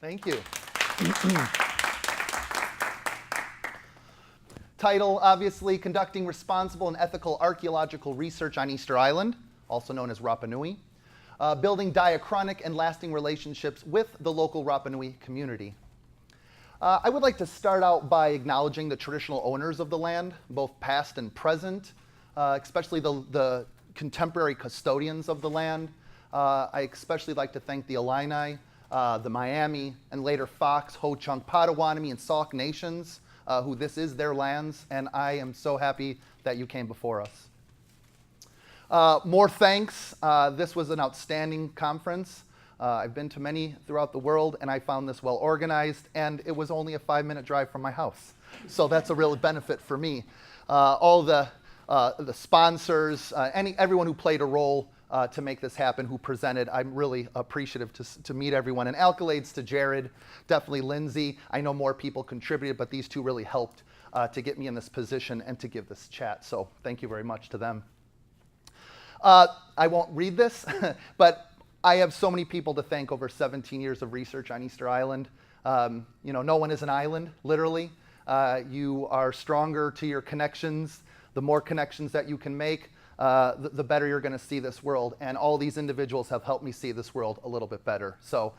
Thank you. Title, obviously, Conducting Responsible and Ethical Archaeological Research on Easter Island, also known as Rapa Nui. Building diachronic and lasting relationships with the local Rapa Nui community. I would like to start out by acknowledging the traditional owners of the land, both past and present, especially the contemporary custodians of the land. I especially like to thank the Illini, the Miami, and later Fox, Ho-Chunk, Potawatomi, and Sauk nations, who this is their lands, and I am so happy that you came before us. More thanks. This was an outstanding conference. I've been to many throughout the world, and I found this well organized, and it was only a 5-minute drive from my house. So that's a real benefit for me. All the sponsors, everyone who played a role to make this happen, who presented, I'm really appreciative to meet everyone. And accolades to Jared, definitely Lindsay. I know more people contributed, but these two really helped to get me in this position and to give this chat. So thank you very much to them. I won't read this, but I have so many people to thank over 17 years of research on Easter Island. No one is an island, literally. You are stronger to your connections. The more connections that you can make, the better you're going to see this world. And all these individuals have helped me see this world a little bit better. So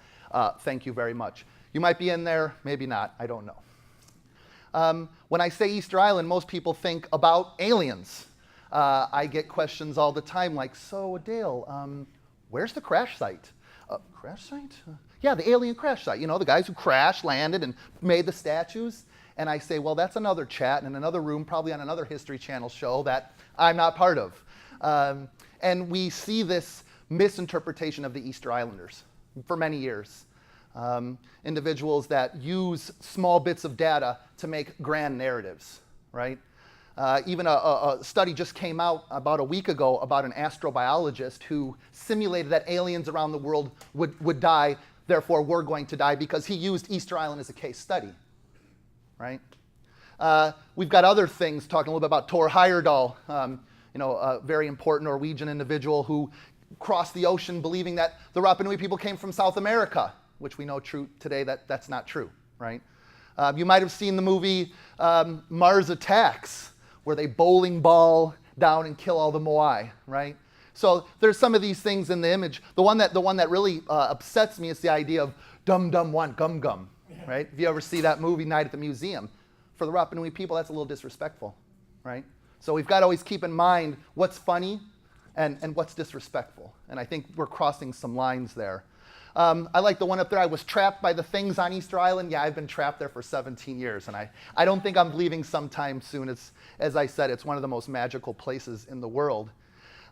thank you very much. You might be in there, maybe not, I don't know. When I say Easter Island, most people think about aliens. I get questions all the time like, so Dale, where's the crash site? Crash site? Yeah, the alien crash site. You know, the guys who crashed, landed, and made the statues. And I say, well, that's another chat in another room, probably on another History Channel show that I'm not part of. And we see this misinterpretation of the Easter Islanders for many years. Individuals that use small bits of data to make grand narratives, right? Even a study just came out about a week ago about an astrobiologist who simulated that aliens around the world would die, therefore we're going to die, because he used Easter Island as a case study, right? We've got other things, talking a little bit about Thor Heyerdahl, a very important Norwegian individual who crossed the ocean believing that the Rapa Nui people came from South America, which we know true today that's not true, right? You might have seen the movie Mars Attacks, where they bowling ball down and kill all the Moai, right? So there's some of these things in the image. The one that really upsets me is the idea of dum dum one gum gum, right? If you ever see that movie Night at the Museum, for the Rapa Nui people, that's a little disrespectful, right? So we've got to always keep in mind what's funny and what's disrespectful. And I think we're crossing some lines there. I like the one up there, I was trapped by the things on Easter Island. Yeah, I've been trapped there for 17 years, and I don't think I'm leaving sometime soon. As I said, it's one of the most magical places in the world.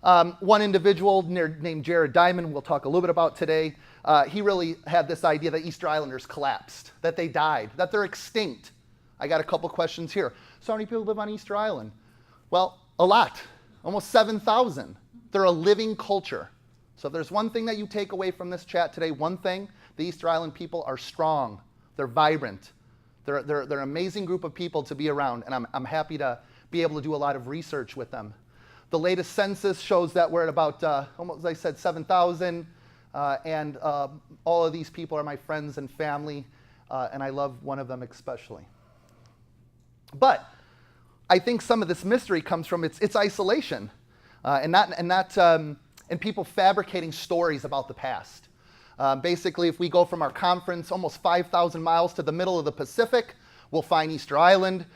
One individual named Jared Diamond, we'll talk a little bit about today, he really had this idea that Easter Islanders collapsed, that they died, that they're extinct. I got a couple questions here. So how many people live on Easter Island? Well, a lot, almost 7,000. They're a living culture. So if there's one thing that you take away from this chat today, one thing, the Easter Island people are strong. They're vibrant. They're an amazing group of people to be around, and I'm happy to be able to do a lot of research with them. The latest census shows that we're at about, almost, as I said, 7,000, and all of these people are my friends and family, and I love one of them especially. But I think some of this mystery comes from its isolation, and people fabricating stories about the past. Basically, if we go from our conference almost 5,000 miles to the middle of the Pacific, we'll find Easter Island.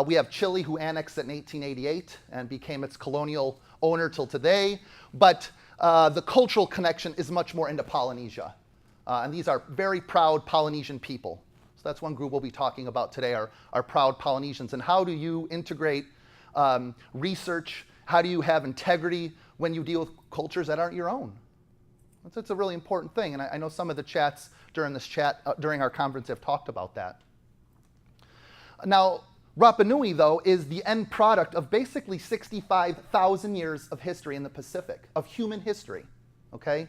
We have Chile, who annexed it in 1888 and became its colonial owner till today. But the cultural connection is much more into Polynesia. And these are very proud Polynesian people. So that's one group we'll be talking about today, are proud Polynesians. And how do you integrate research? How do you have integrity when you deal with cultures that aren't your own? That's a really important thing, and I know some of the chats during our conference have talked about that. Now, Rapa Nui, though, is the end product of basically 65,000 years of history in the Pacific, of human history, okay?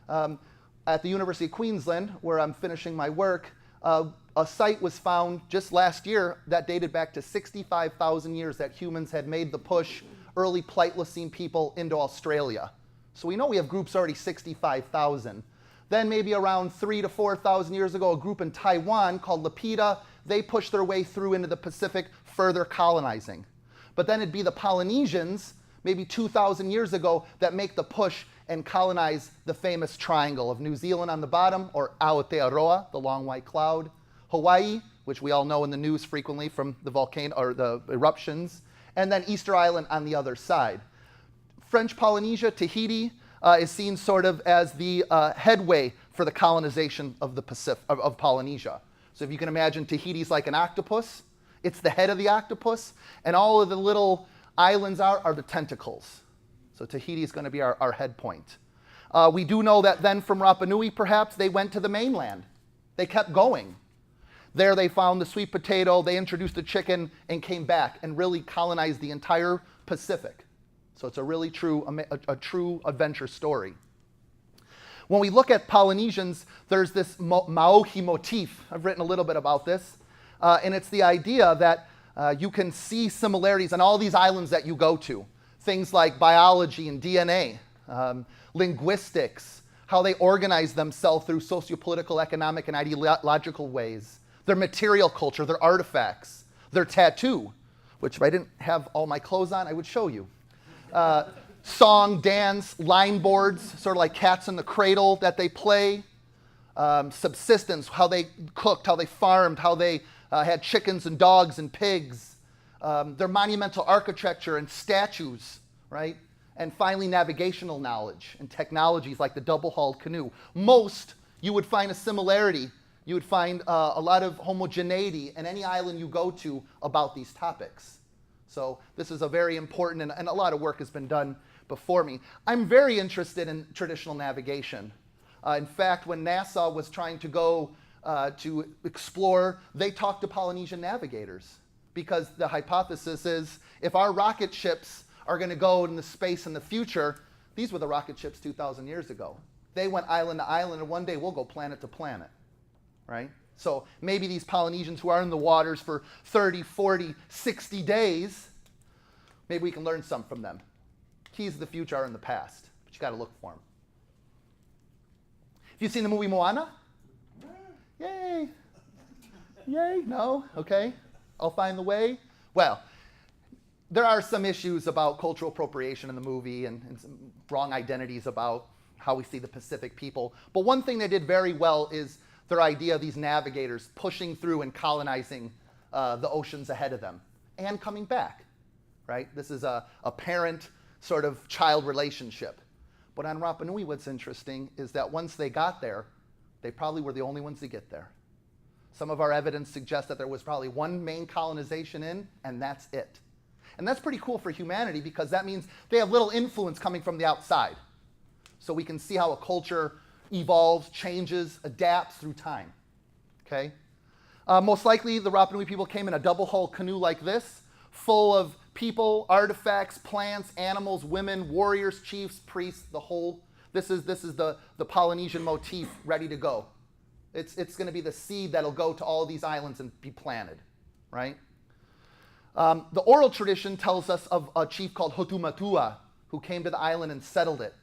At the University of Queensland, where I'm finishing my work, a site was found just last year that dated back to 65,000 years that humans had made the push, early Pleistocene people, into Australia. So we know we have groups already 65,000. Then maybe around 3,000 to 4,000 years ago, a group in Taiwan called Lapita, they pushed their way through into the Pacific, further colonizing. But then it'd be the Polynesians, maybe 2,000 years ago, that make the push and colonize the famous triangle of New Zealand on the bottom, or Aotearoa, the long white cloud, Hawaii, which we all know in the news frequently from the volcano or the eruptions, and then Easter Island on the other side. French Polynesia, Tahiti, is seen sort of as the headway for the colonization of the Pacific, of Polynesia. So if you can imagine Tahiti's like an octopus, it's the head of the octopus, and all of the little islands are the tentacles. So Tahiti is going to be our head point. We do know that then from Rapa Nui, perhaps, they went to the mainland. They kept going. There they found the sweet potato, they introduced the chicken, and came back and really colonized the entire Pacific. So it's a really true adventure story. When we look at Polynesians, there's this Maui Motif. I've written a little bit about this. And it's the idea that you can see similarities on all these islands that you go to. Things like biology and DNA, linguistics, how they organize themselves through sociopolitical, economic, and ideological ways, their material culture, their artifacts, their tattoo, which if I didn't have all my clothes on, I would show you. Song, dance, line boards, sort of like cats in the cradle that they play. Subsistence, how they cooked, how they farmed, how they had chickens and dogs and pigs. Their monumental architecture and statues, right? And finally, navigational knowledge and technologies like the double-hulled canoe. Most, you would find a similarity. You would find a lot of homogeneity in any island you go to about these topics. So this is a very important, and a lot of work has been done before me. I'm very interested in traditional navigation. In fact, when NASA was trying to go to explore, they talked to Polynesian navigators, because the hypothesis is if our rocket ships are going to go into space in the future, these were the rocket ships 2,000 years ago. They went island to island, and one day we'll go planet to planet, right? So maybe these Polynesians who are in the waters for 30, 40, 60 days, maybe we can learn some from them. Keys of the future are in the past, but you got to look for them. Have you seen the movie Moana? Yay. Yay, no? Okay. I'll find the way. Well, there are some issues about cultural appropriation in the movie and some wrong identities about how we see the Pacific people. But one thing they did very well is their idea of these navigators pushing through and colonizing the oceans ahead of them and coming back, right? This is a parent sort of child relationship. But on Rapa Nui, what's interesting is that once they got there, they probably were the only ones to get there. Some of our evidence suggests that there was probably one main colonization in, and that's it. And that's pretty cool for humanity, because that means they have little influence coming from the outside. So we can see how a culture evolves, changes, adapts through time. Okay? Most likely, the Rapa Nui people came in a double-hull canoe like this, full of people, artifacts, plants, animals, women, warriors, chiefs, priests, the whole. This is the Polynesian motif ready to go. It's going to be the seed that'll go to all these islands and be planted, right? The oral tradition tells us of a chief called Hotu Matua who came to the island and settled it.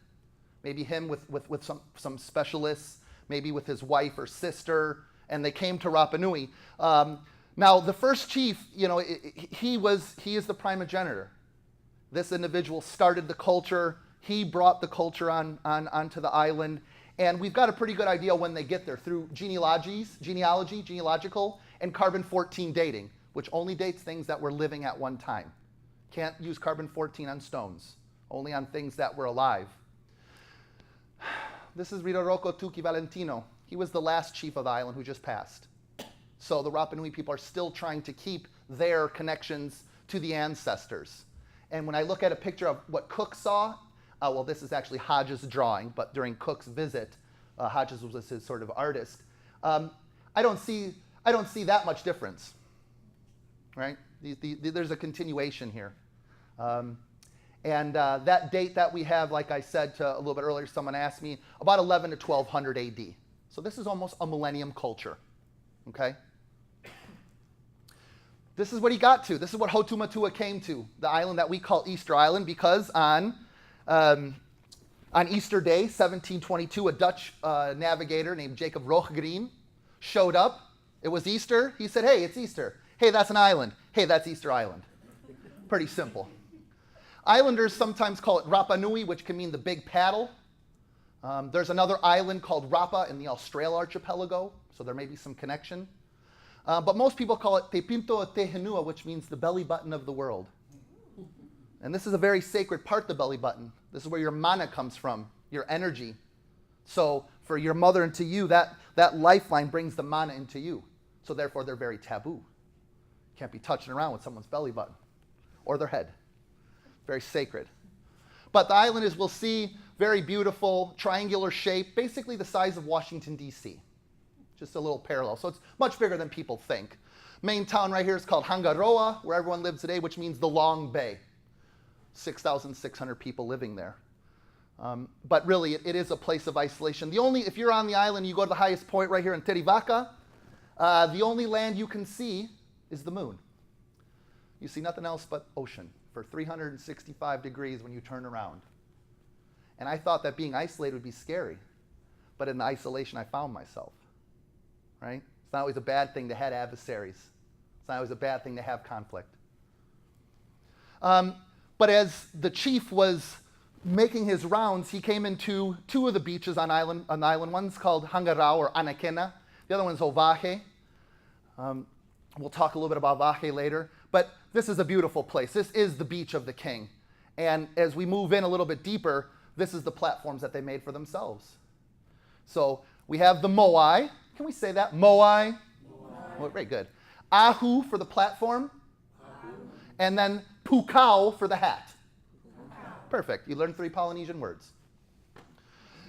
Maybe him with some specialists, maybe with his wife or sister, and they came to Rapa Nui. Now, the first chief, he is the primogenitor. This individual started the culture. He brought the culture onto the island. And we've got a pretty good idea when they get there through genealogical, and carbon-14 dating, which only dates things that were living at one time. Can't use carbon-14 on stones, only on things that were alive. This is Riroroko Tuki Valentino. He was the last chief of the island who just passed. So the Rapa Nui people are still trying to keep their connections to the ancestors. And when I look at a picture of what Cook saw, well, this is actually Hodges' drawing, but during Cook's visit, Hodges was his sort of artist. I don't see that much difference, right? There's a continuation here. And that date that we have, like I said a little bit earlier, someone asked me, about 11 to 1200 AD. So this is almost a millennium culture, okay? This is what he got to. This is what Hotu Matua came to, the island that we call Easter Island, because on On Easter Day, 1722, a Dutch navigator named Jacob Roggeveen showed up. It was Easter. He said, hey, it's Easter. Hey, that's an island. Hey, that's Easter Island. Pretty simple. Islanders sometimes call it Rapa Nui, which can mean the big paddle. There's another island called Rapa in the Austral archipelago, so there may be some connection. But most people call it Te Pinto Te Henua, which means the belly button of the world. And this is a very sacred part, the belly button. This is where your mana comes from, your energy. So for your mother and to you, that lifeline brings the mana into you. So therefore, they're very taboo. Can't be touching around with someone's belly button or their head. Very sacred. But the island is, we'll see, very beautiful, triangular shape, basically the size of Washington, D.C. Just a little parallel. So it's much bigger than people think. Main town right here is called Hangaroa, where everyone lives today, which means the Long Bay. 6,600 people living there. But really, it is a place of isolation. If you're on the island, you go to the highest point right here in Terivaca, the only land you can see is the moon. You see nothing else but ocean for 365 degrees when you turn around. And I thought that being isolated would be scary. But in the isolation, I found myself. Right? It's not always a bad thing to have adversaries. It's not always a bad thing to have conflict. But as the chief was making his rounds, he came into two of the beaches on island. One's called Hangarau or Anakena. The other one's Ovahe. We'll talk a little bit about Vahe later. But this is a beautiful place. This is the beach of the king. And as we move in a little bit deeper, this is the platforms that they made for themselves. So we have the Moai. Can we say that? Moai? Moai. Well, very good. Ahu for the platform. Ahu. And then Pukau for the hat. Pukau. Perfect. You learned 3 Polynesian words.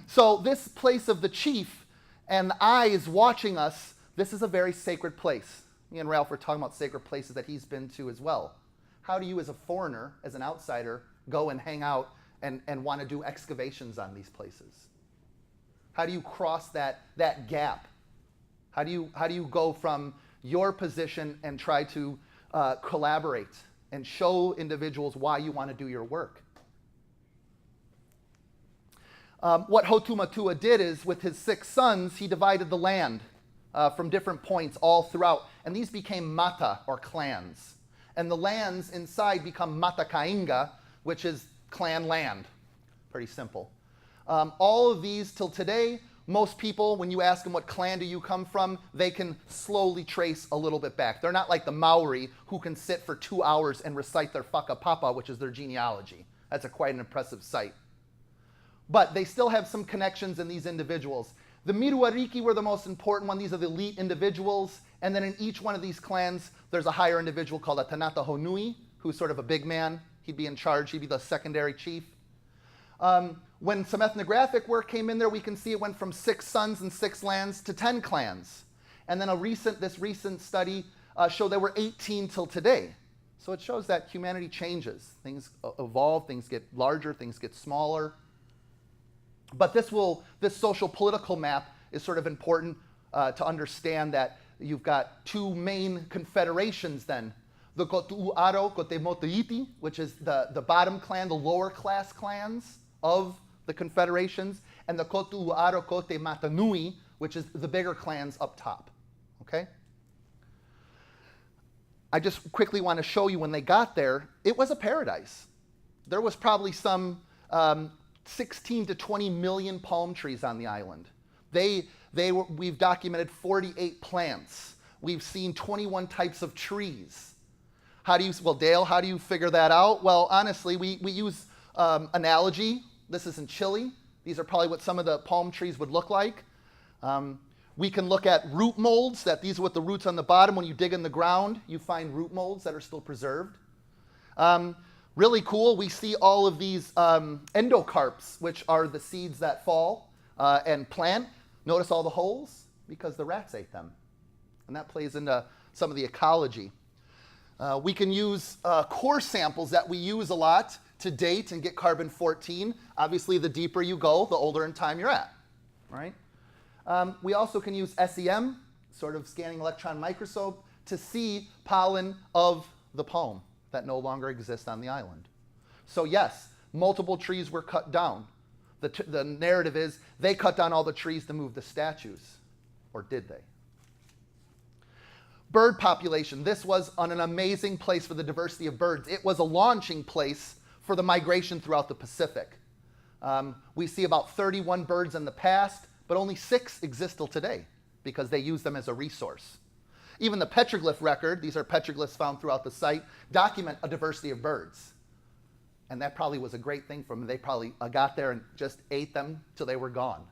So this place of the chief and the eye is watching us. This is a very sacred place. Me and Ralph were talking about sacred places that he's been to as well. How do you as a foreigner, as an outsider, go and hang out and want to do excavations on these places? How do you cross that gap? How do you go from your position and try to collaborate and show individuals why you want to do your work? What Hotu Matua did is, with his 6 sons, he divided the land from different points all throughout. And these became mata, or clans. And the lands inside become mata kainga, which is clan land. Pretty simple. All of these till today, most people, when you ask them what clan do you come from, they can slowly trace a little bit back. They're not like the Maori, who can sit for 2 hours and recite their whakapapa, which is their genealogy. That's quite an impressive sight. But they still have some connections in these individuals. The Miruariki were the most important one. These are the elite individuals. And then in each one of these clans, there's a higher individual called a Tanata Honui, who's sort of a big man. He'd be in charge. He'd be the secondary chief. When some ethnographic work came in there, we can see it went from 6 sons and 6 lands to 10 clans. And then this recent study showed there were 18 till today. So it shows that humanity changes. Things evolve, things get larger, things get smaller. But this socio-political map is sort of important to understand that you've got 2 main confederations then. The Kotu'uaro Kotemotoiti, which is the bottom clan, the lower class clans of the confederations, and the Kotu'uaro Kote Matanui, which is the bigger clans up top. Okay? I just quickly want to show you when they got there, it was a paradise. There was probably some 16 to 20 million palm trees on the island. We've documented 48 plants. We've seen 21 types of trees. Dale, how do you figure that out? Well, honestly, we use analogy. This is in Chile. These are probably what some of the palm trees would look like. We can look at root molds, these are what the roots on the bottom. When you dig in the ground, you find root molds that are still preserved. Really cool, we see all of these endocarps, which are the seeds that fall and plant. Notice all the holes? Because the rats ate them. And that plays into some of the ecology. We can use core samples that we use a lot to date and get carbon-14. Obviously, the deeper you go, the older in time you're at, right? We also can use SEM, sort of scanning electron microscope, to see pollen of the palm that no longer exist on the island. So yes, multiple trees were cut down. The narrative is they cut down all the trees to move the statues. Or did they? Bird population. This was an amazing place for the diversity of birds. It was a launching place for the migration throughout the Pacific. We see about 31 birds in the past, but only 6 exist till today because they use them as a resource. Even the petroglyph record, these are petroglyphs found throughout the site, document a diversity of birds. And that probably was a great thing for them. They probably got there and just ate them till they were gone.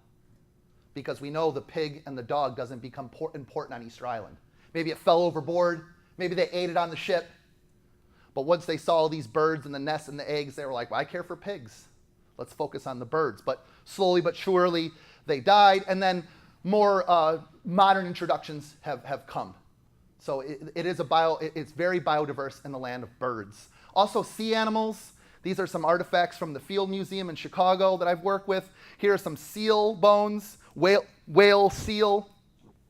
Because we know the pig and the dog doesn't become important on Easter Island. Maybe it fell overboard. Maybe they ate it on the ship. But once they saw all these birds and the nests and the eggs, they were like, well, I care for pigs. Let's focus on the birds. But slowly but surely, they died. And then more modern introductions have come. So it's very biodiverse in the land of birds. Also, sea animals. These are some artifacts from the Field Museum in Chicago that I've worked with. Here are some seal bones, whale, seal.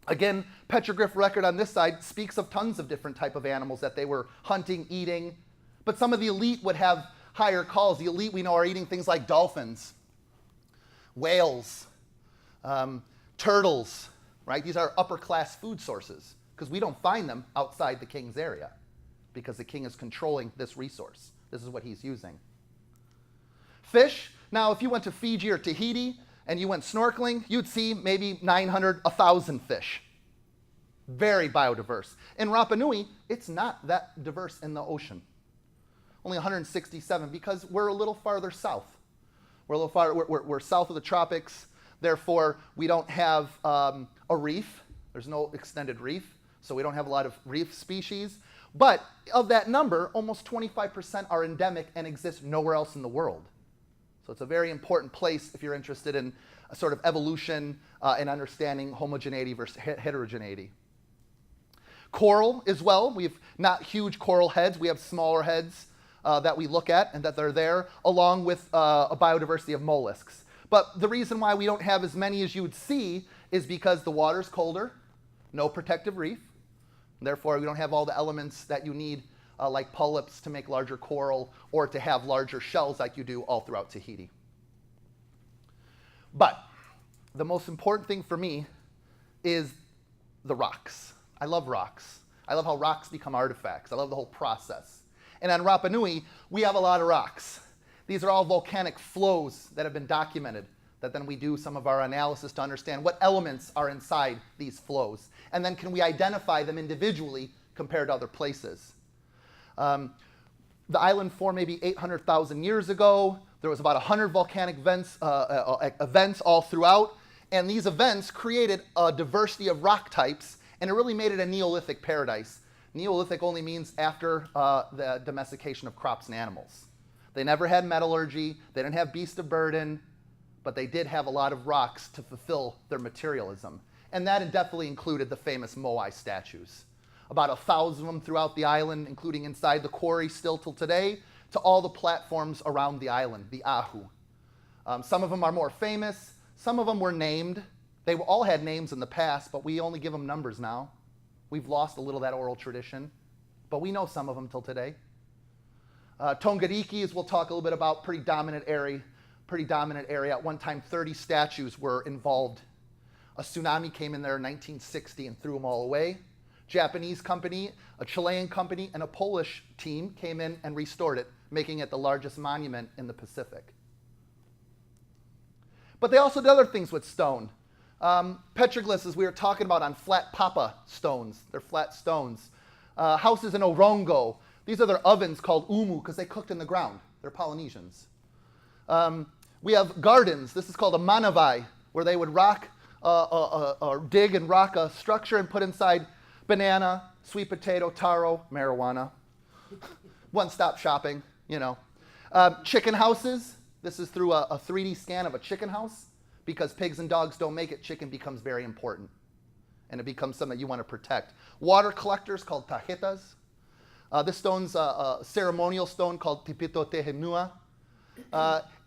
Again, petroglyph record on this side speaks of tons of different type of animals that they were hunting, eating. But some of the elite would have higher calls. The elite we know are eating things like dolphins, whales, turtles, right? These are upper class food sources because we don't find them outside the king's area because the king is controlling this resource. This is what he's using. Fish. Now, if you went to Fiji or Tahiti and you went snorkeling, you'd see maybe 900, 1,000 fish. Very biodiverse. In Rapa Nui, it's not that diverse in the ocean. Only 167 because we're a little farther south. We're south of the tropics. Therefore, we don't have a reef. There's no extended reef, so we don't have a lot of reef species. But of that number, almost 25% are endemic and exist nowhere else in the world. So it's a very important place if you're interested in a sort of evolution and understanding homogeneity versus heterogeneity. Coral as well. We have not huge coral heads. We have smaller heads that we look at and that they're there, along with a biodiversity of mollusks. But the reason why we don't have as many as you would see is because the water's colder, no protective reef. Therefore, we don't have all the elements that you need, like polyps, to make larger coral or to have larger shells like you do all throughout Tahiti. But the most important thing for me is the rocks. I love rocks. I love how rocks become artifacts. I love the whole process. And on Rapa Nui, we have a lot of rocks. These are all volcanic flows that have been documented, that then we do some of our analysis to understand what elements are inside these flows. And then can we identify them individually compared to other places. The island formed maybe 800,000 years ago. There was about 100 volcanic events all throughout. And these events created a diversity of rock types, and it really made it a Neolithic paradise. Neolithic only means after the domestication of crops and animals. They never had metallurgy. They didn't have beasts of burden. But they did have a lot of rocks to fulfill their materialism. And that definitely included the famous Moai statues. About 1,000 of them throughout the island, including inside the quarry still till today, to all the platforms around the island, the ahu. Some of them are more famous. Some of them were named. They all had names in the past, but we only give them numbers now. We've lost a little of that oral tradition, but we know some of them till today. Tongariki, as we'll talk a little bit about, pretty dominant area. At one time, 30 statues were involved. A tsunami came in there in 1960 and threw them all away. Japanese company, a Chilean company, and a Polish team came in and restored it, making it the largest monument in the Pacific. But they also did other things with stone. Petroglyphs, as we were talking about, on flat papa stones. They're flat stones. Houses in Orongo. These are their ovens called umu because they cooked in the ground. They're Polynesians. We have gardens. This is called a manavai, where they would dig and rock a structure and put inside banana, sweet potato, taro, marijuana. One-stop shopping, you know. Chicken houses. This is through a 3D scan of a chicken house. Because pigs and dogs don't make it, chicken becomes very important. And it becomes something that you want to protect. Water collectors called tahitas. This stone's a ceremonial stone called tipito tehenua.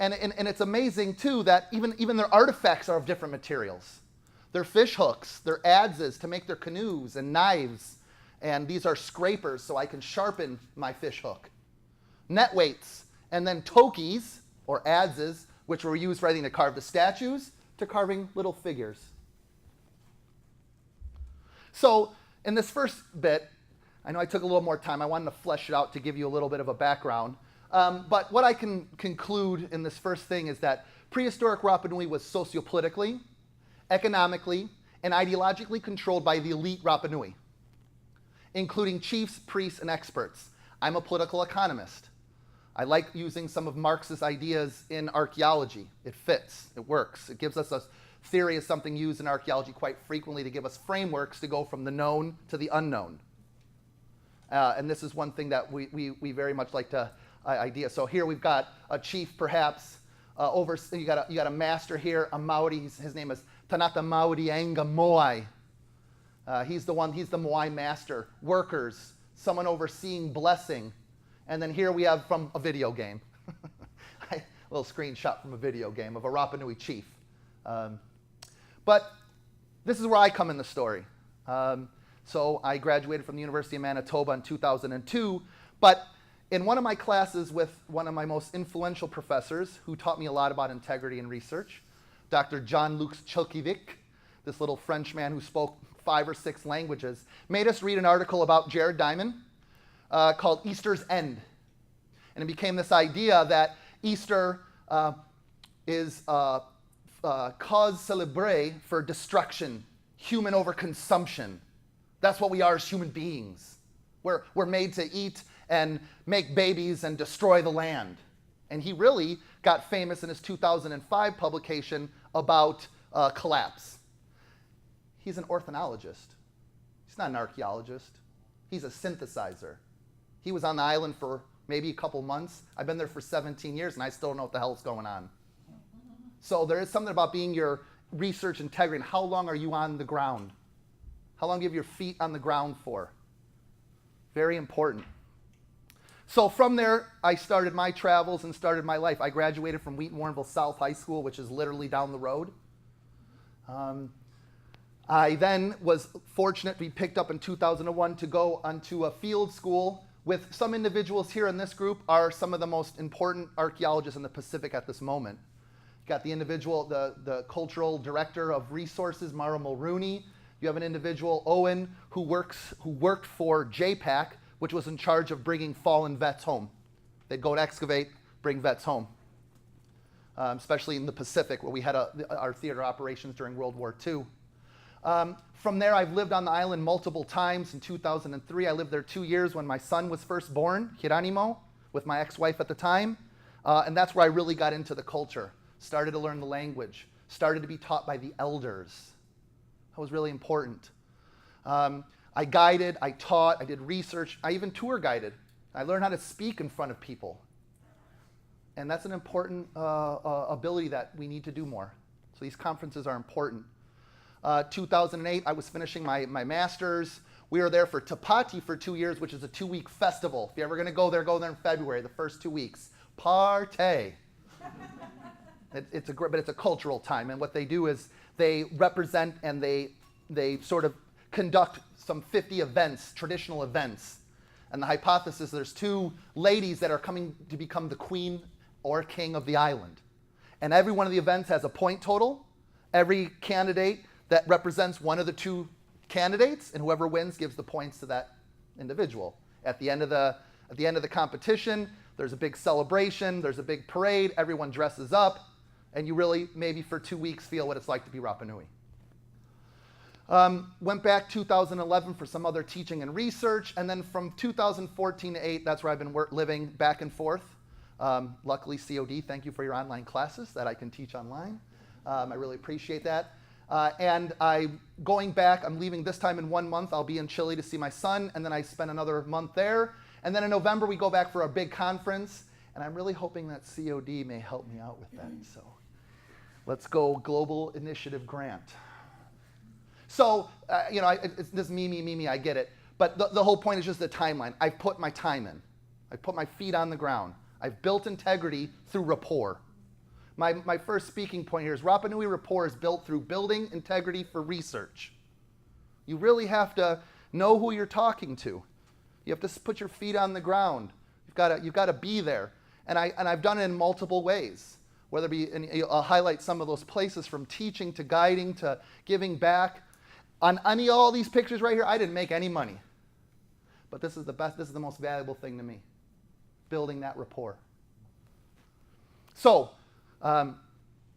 And it's amazing, too, that even their artifacts are of different materials. They're fish hooks, they're adzes to make their canoes, and knives. And these are scrapers so I can sharpen my fish hook. Net weights, and then tokis, or adzes, which were used for everything to carve the statues to carving little figures. So in this first bit, I know I took a little more time. I wanted to flesh it out to give you a little bit of a background. But what I can conclude in this first thing is that prehistoric Rapa Nui was sociopolitically, economically, and ideologically controlled by the elite Rapa Nui, including chiefs, priests, and experts. I'm a political economist. I like using some of Marx's ideas in archaeology. It fits, it works. It gives us a theory of something used in archaeology quite frequently to give us frameworks to go from the known to the unknown. And this is one thing that we very much like to idea. So here we've got a chief, perhaps, Oversea. You got a master here, a Maori. His name is Tanata Maurianga Moai. He's the Moai master. Workers, someone overseeing blessing. And then here we have from a video game. A little screenshot from a video game of a Rapa Nui chief. But this is where I come in the story. So I graduated from the University of Manitoba in 2002, but in one of my classes with one of my most influential professors who taught me a lot about integrity and research, Dr. Jean-Luc Chilkiewicz, this little French man who spoke 5 or 6 languages, made us read an article about Jared Diamond called Easter's End. And it became this idea that Easter is cause célèbre for destruction, human overconsumption. That's what we are as human beings. We're made to eat and make babies and destroy the land. And he really got famous in his 2005 publication about collapse. He's an ornithologist. He's not an archaeologist. He's a synthesizer. He was on the island for maybe a couple months. I've been there for 17 years and I still don't know what the hell's going on. So there is something about being your research integrity and how long are you on the ground? How long do you have your feet on the ground for? Very important. So from there, I started my travels and started my life. I graduated from Wheaton Warrenville South High School, which is literally down the road. I then was fortunate to be picked up in 2001 to go onto a field school with some individuals here in this group are some of the most important archaeologists in the Pacific at this moment. Got the individual, the cultural director of resources, Mara Mulrooney. You have an individual, Owen, who worked for JPAC, which was in charge of bringing fallen vets home. They'd go to excavate, bring vets home, especially in the Pacific, where we had our theater operations during World War II. From there, I've lived on the island multiple times. In 2003, I lived there 2 years when my son was first born, Hiranimo, with my ex-wife at the time. And that's where I really got into the culture, started to learn the language, started to be taught by the elders. That was really important. I guided, I taught, I did research, I even tour guided. I learned how to speak in front of people. And that's an important ability that we need to do more. So these conferences are important. 2008, I was finishing my master's. We were there for Tapati for 2 years, which is a 2-week festival. If you're ever going to go there in February, the first 2 weeks. Partay. But it's a cultural time, and what they do is they represent and they sort of conduct some 50 events, traditional events. And the hypothesis, there's 2 ladies that are coming to become the queen or king of the island. And every one of the events has a point total. Every candidate that represents one of the 2 candidates, and whoever wins gives the points to that individual. At the end of the competition, there's a big celebration, there's a big parade, everyone dresses up, and you really, maybe for 2 weeks, feel what it's like to be Rapa Nui. Went back 2011 for some other teaching and research, and then from 2014 to 8, that's where I've been living back and forth. Luckily, COD, thank you for your online classes that I can teach online. I really appreciate that. And going back, I'm leaving this time in 1 month. I'll be in Chile to see my son, and then I spend another month there. And then in November, we go back for a big conference, and I'm really hoping that COD may help me out with that. So let's go Global Initiative Grant. So, it's this me, I get it. But the whole point is just the timeline. I've put my time in. I've put my feet on the ground. I've built integrity through rapport. My first speaking point here is Rapa Nui rapport is built through building integrity for research. You really have to know who you're talking to. You have to put your feet on the ground. You've got to be there. And I've done it in multiple ways. whether it be, and I'll highlight some of those places from teaching to guiding to giving back. On all these pictures right here, I didn't make any money. But this is the best, this is the most valuable thing to me, building that rapport. So,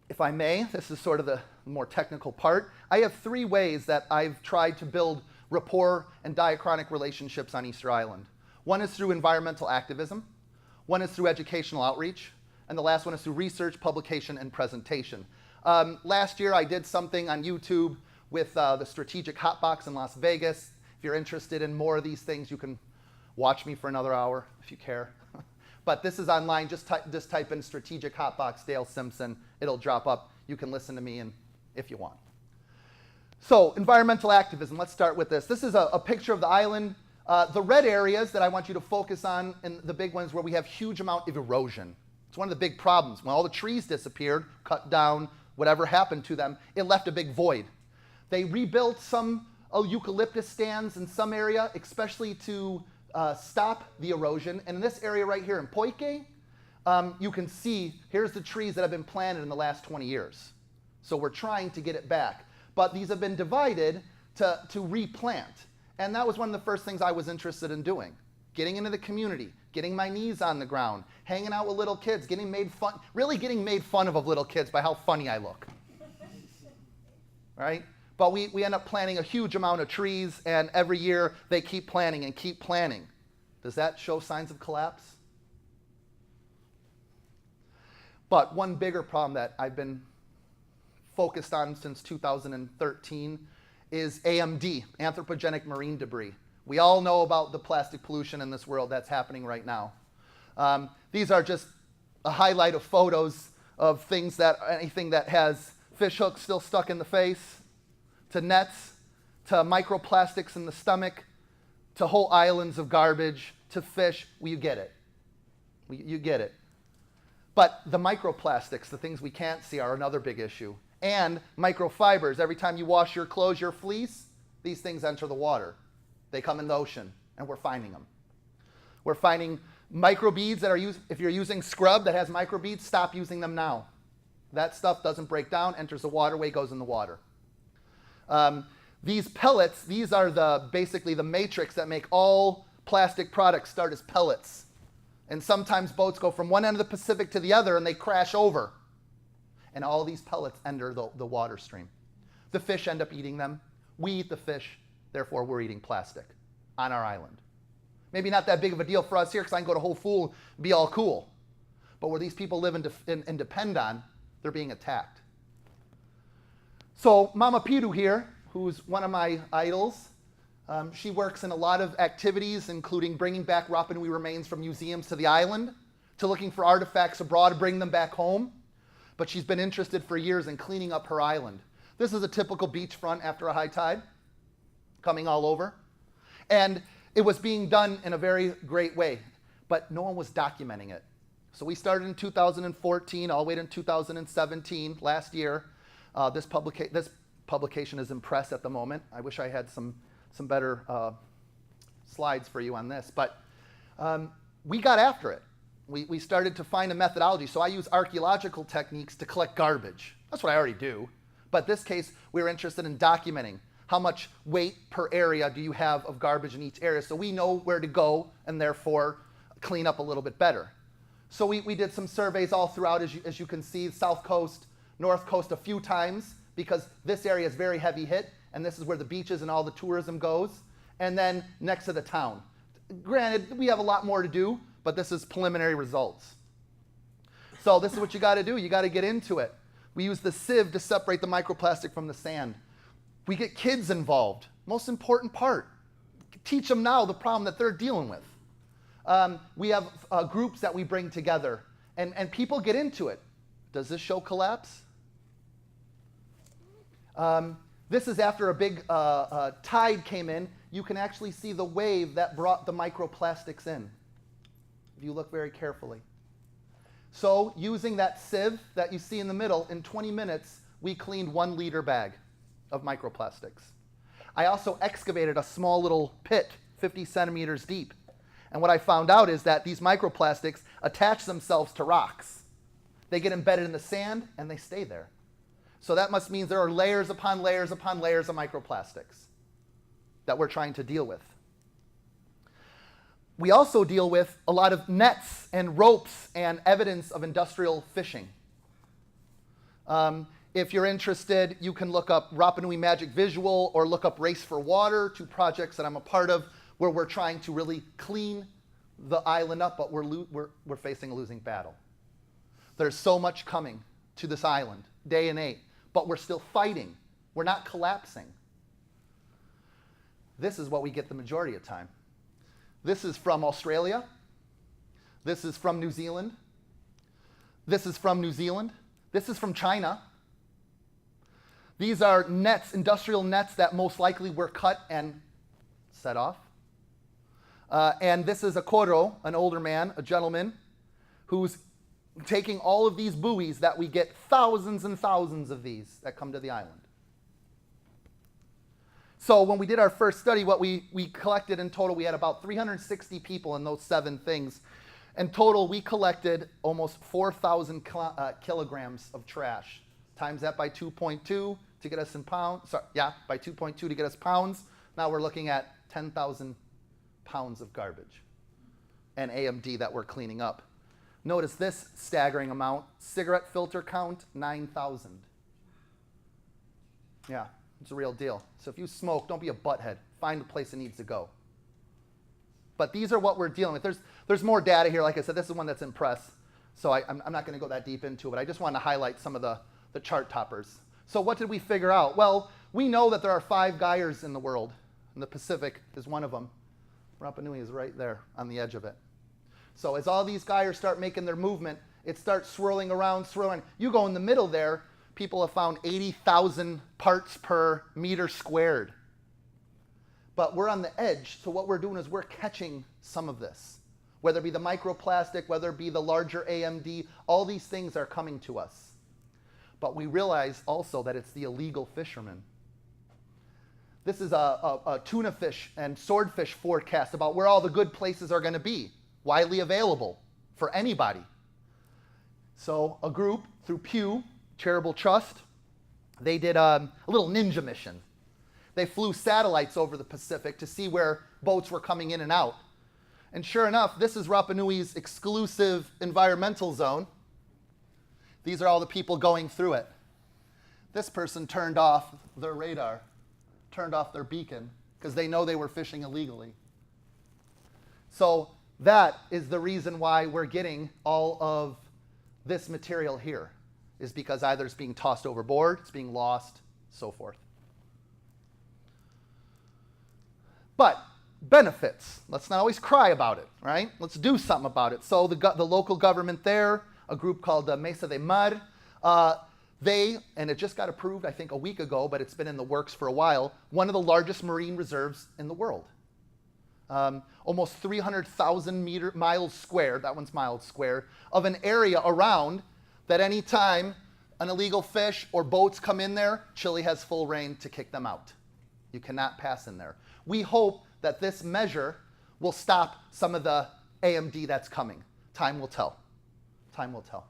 if I may, this is sort of the more technical part. I have 3 ways that I've tried to build rapport and diachronic relationships on Easter Island. One is through environmental activism, one is through educational outreach, and the last one is through research, publication, and presentation. Last year I did something on YouTube with the strategic Hotbox in Las Vegas. If you're interested in more of these things, you can watch me for another hour if you care. But this is online. Just type in strategic Hotbox Dale Simpson. It'll drop up. You can listen to me if you want. So environmental activism, let's start with this. This is a picture of the island. The red areas that I want you to focus on, and the big ones where we have huge amount of erosion. It's one of the big problems. When all the trees disappeared, cut down, whatever happened to them, it left a big void. They rebuilt some eucalyptus stands in some area, especially to stop the erosion. And in this area right here in Poike, you can see here's the trees that have been planted in the last 20 years. So we're trying to get it back. But these have been divided to replant. And that was one of the first things I was interested in doing. Getting into the community, getting my knees on the ground, hanging out with little kids, really getting made fun of little kids by how funny I look. Right? But we end up planting a huge amount of trees, and every year they keep planting and keep planting. Does that show signs of collapse? But one bigger problem that I've been focused on since 2013 is AMD, anthropogenic marine debris. We all know about the plastic pollution in this world that's happening right now. These are just a highlight of photos of anything that has fish hooks still stuck in the face, to nets, to microplastics in the stomach, to whole islands of garbage, to fish. Well, you get it. You get it. But the microplastics, the things we can't see, are another big issue. And microfibers. Every time you wash your clothes, your fleece, these things enter the water. They come in the ocean, and we're finding them. We're finding microbeads that are used. If you're using scrub that has microbeads, stop using them now. That stuff doesn't break down, enters the waterway, goes in the water. These pellets, these are basically the matrix that make all plastic products start as pellets. And sometimes boats go from one end of the Pacific to the other, and they crash over. And all these pellets enter the water stream. The fish end up eating them. We eat the fish. Therefore, we're eating plastic on our island. Maybe not that big of a deal for us here because I can go to Whole Foods and be all cool. But where these people live and depend on, they're being attacked. So Mama Piru here, who's one of my idols, she works in a lot of activities, including bringing back Rapa Nui remains from museums to the island, to looking for artifacts abroad to bring them back home. But she's been interested for years in cleaning up her island. This is a typical beachfront after a high tide, coming all over. And it was being done in a very great way, but no one was documenting it. So we started in 2014, all the way to 2017, last year. This publication is in press at the moment. I wish I had some better slides for you on this, but we got after it. We started to find a methodology. So I use archaeological techniques to collect garbage. That's what I already do. But in this case, we were interested in documenting how much weight per area do you have of garbage in each area, so we know where to go and therefore clean up a little bit better. So we did some surveys all throughout, as you can see, South Coast, North Coast a few times, because this area is very heavy hit, and this is where the beaches and all the tourism goes, and then next to the town. Granted, we have a lot more to do, but this is preliminary results. So this is what you got to do. You got to get into it. We use the sieve to separate the microplastic from the sand. We get kids involved. Most important part. Teach them now the problem that they're dealing with. We have groups that we bring together, and people get into it. Does this show collapse? This is after a big tide came in. You can actually see the wave that brought the microplastics in, if you look very carefully. So using that sieve that you see in the middle, in 20 minutes, we cleaned 1 liter bag of microplastics. I also excavated a small little pit, 50 centimeters deep. And what I found out is that these microplastics attach themselves to rocks. They get embedded in the sand, and they stay there. So that must mean there are layers upon layers upon layers of microplastics that we're trying to deal with. We also deal with a lot of nets and ropes and evidence of industrial fishing. If you're interested, you can look up Rapa Nui Magic Visual or look up Race for Water, two projects that I'm a part of where we're trying to really clean the island up, but we're facing a losing battle. There's so much coming to this island, day and night, but we're still fighting. We're not collapsing. This is what we get the majority of the time. This is from Australia. This is from New Zealand. This is from New Zealand. This is from China. These are nets, industrial nets that most likely were cut and set off. And this is a koro, an older man, a gentleman, who's taking all of these buoys that we get thousands and thousands of these that come to the island. So when we did our first study, what we collected in total, we had about 360 people in those 7 things. In total, we collected almost 4,000 kilograms of trash. Times that by 2.2 to get us in pounds. Sorry, yeah, by 2.2 to get us pounds. Now we're looking at 10,000 pounds of garbage and AMD that we're cleaning up. Notice this staggering amount. Cigarette filter count, 9,000. Yeah, it's a real deal. So if you smoke, don't be a butthead. Find the place it needs to go. But these are what we're dealing with. There's more data here. Like I said, this is one that's in press. So I'm not going to go that deep into it. But I just wanted to highlight some of the chart toppers. So what did we figure out? Well, we know that there are 5 gyres in the world. And the Pacific is one of them. Rapa Nui is right there on the edge of it. So as all these gyres start making their movement, it starts swirling around, swirling. You go in the middle there, people have found 80,000 parts per meter squared. But we're on the edge, so what we're doing is we're catching some of this. Whether it be the microplastic, whether it be the larger AMD, all these things are coming to us. But we realize also that it's the illegal fishermen. This is a tuna fish and swordfish forecast about where all the good places are going to be, widely available for anybody. So a group through Pew Charitable Trust, they did a little ninja mission. They flew satellites over the Pacific to see where boats were coming in and out. And sure enough, this is Rapa Nui's exclusive environmental zone. These are all the people going through it. This person turned off their radar, turned off their beacon, because they know they were fishing illegally. So that is the reason why we're getting all of this material here, is because either it's being tossed overboard, it's being lost, so forth. But benefits, let's not always cry about it, right? Let's do something about it. So the local government there, a group called Mesa de Mar, and it just got approved, I think, a week ago, but it's been in the works for a while, one of the largest marine reserves in the world. Almost 300,000 miles squared, that one's miles squared, of an area around that any time an illegal fish or boats come in there, Chile has full reign to kick them out. You cannot pass in there. We hope that this measure will stop some of the AMD that's coming. Time will tell. Time will tell.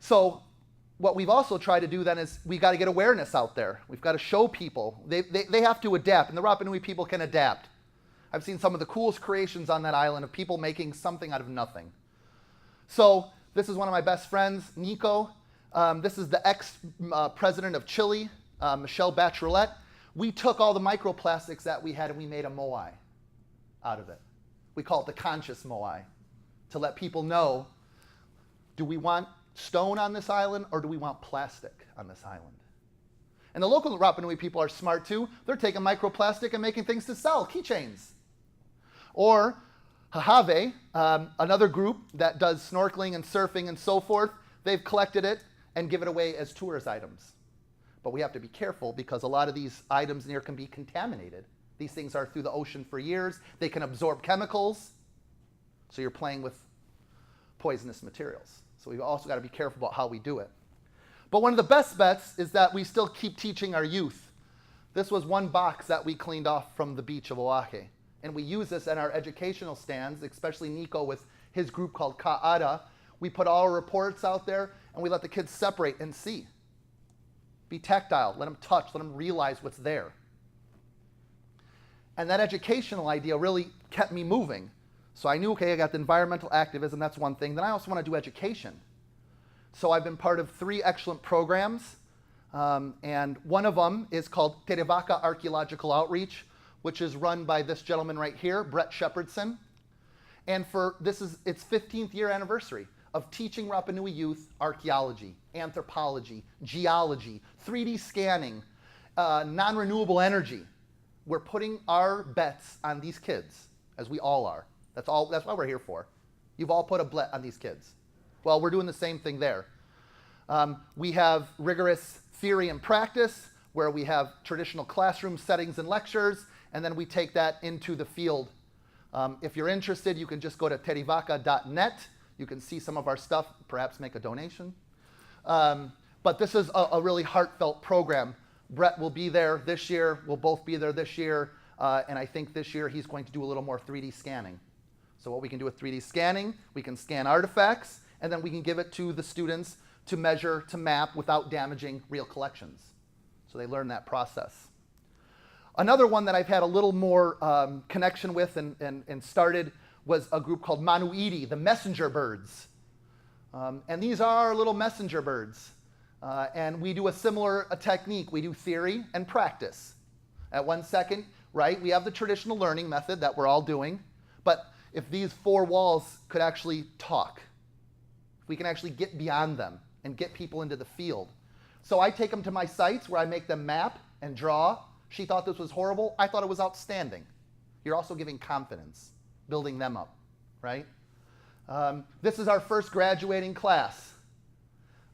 So what we've also tried to do then is we got to get awareness out there. We've got to show people. They have to adapt, and the Rapa Nui people can adapt. I've seen some of the coolest creations on that island of people making something out of nothing. So this is one of my best friends, Nico. This is the ex-president of Chile, Michelle Bachelet. We took all the microplastics that we had and we made a Moai out of it. We call it the conscious Moai, to let people know, do we want stone on this island or do we want plastic on this island? And the local Rapa Nui people are smart too. They're taking microplastic and making things to sell, keychains. Or Hahave, another group that does snorkeling and surfing and so forth, they've collected it and give it away as tourist items. But we have to be careful because a lot of these items in here can be contaminated. These things are through the ocean for years. They can absorb chemicals. So you're playing with poisonous materials. So we've also got to be careful about how we do it. But one of the best bets is that we still keep teaching our youth. This was one box that we cleaned off from the beach of Oahe. And we use this in our educational stands, especially Nico with his group called Ka'ara. We put all our reports out there, and we let the kids separate and see. Be tactile, let them touch, let them realize what's there. And that educational idea really kept me moving. So I knew, okay, I got the environmental activism, that's one thing. Then I also want to do education. So I've been part of 3 excellent programs. And one of them is called Baca Archaeological Outreach, which is run by this gentleman right here, Brett Shepherdson. And this is its 15th year anniversary of teaching Rapa Nui youth archaeology, anthropology, geology, 3D scanning, non-renewable energy. We're putting our bets on these kids, as we all are. That's why we're here for. You've all put a bet on these kids. Well, we're doing the same thing there. We have rigorous theory and practice, where we have traditional classroom settings and lectures, and then we take that into the field. If you're interested, you can just go to terivaca.net. You can see some of our stuff, perhaps make a donation. But this is a really heartfelt program. Brett will be there this year. We'll both be there this year. And I think this year he's going to do a little more 3D scanning. So what we can do with 3D scanning, we can scan artifacts, and then we can give it to the students to measure, to map without damaging real collections. So they learn that process. Another one that I've had a little more connection with and started was a group called Manuiri, the messenger birds. And these are little messenger birds. And we do a similar technique. We do theory and practice. At 1 second, right, we have the traditional learning method that we're all doing. But if these 4 walls could actually talk, if we can actually get beyond them and get people into the field. So I take them to my sites where I make them map and draw. She thought this was horrible. I thought it was outstanding. You're also giving confidence, building them up, right? This is our first graduating class.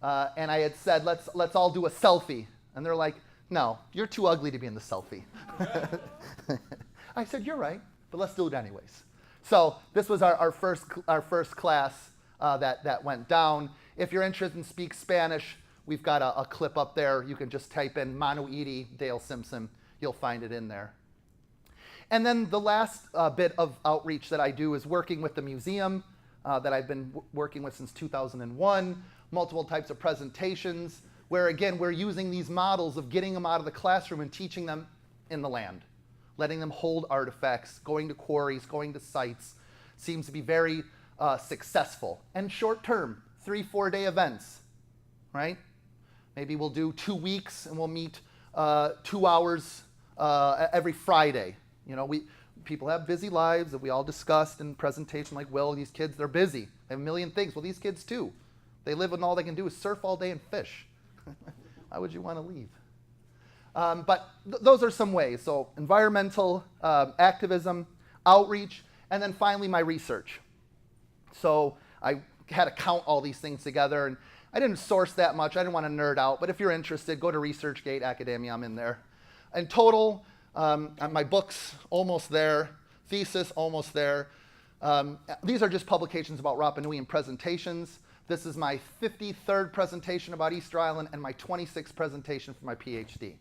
And I had said, let's all do a selfie. And they're like, no, you're too ugly to be in the selfie. I said, you're right, but let's do it anyways. So this was our first class that went down. If you're interested in speak Spanish, we've got a clip up there. You can just type in Manuiri, Dale Simpson. You'll find it in there. And then the last bit of outreach that I do is working with the museum that I've been working with since 2001, multiple types of presentations, where again, we're using these models of getting them out of the classroom and teaching them in the land, letting them hold artifacts, going to quarries, going to sites, seems to be very successful. And short-term, 3-4 day events, right? Maybe we'll do 2 weeks and we'll meet 2 hours every Friday. You know, people have busy lives that we all discussed in presentation, like, well, these kids, they're busy. They have a million things. Well, these kids too. They live and all they can do is surf all day and fish. Why would you want to leave? But those are some ways. So environmental activism, outreach, and then finally my research. So I had to count all these things together, and I didn't source that much. I didn't want to nerd out, but if you're interested, go to ResearchGate Academia. I'm in there. In total, my book's almost there, thesis almost there. These are just publications about Rapa Nui and presentations. This is my 53rd presentation about Easter Island and my 26th presentation for my PhD.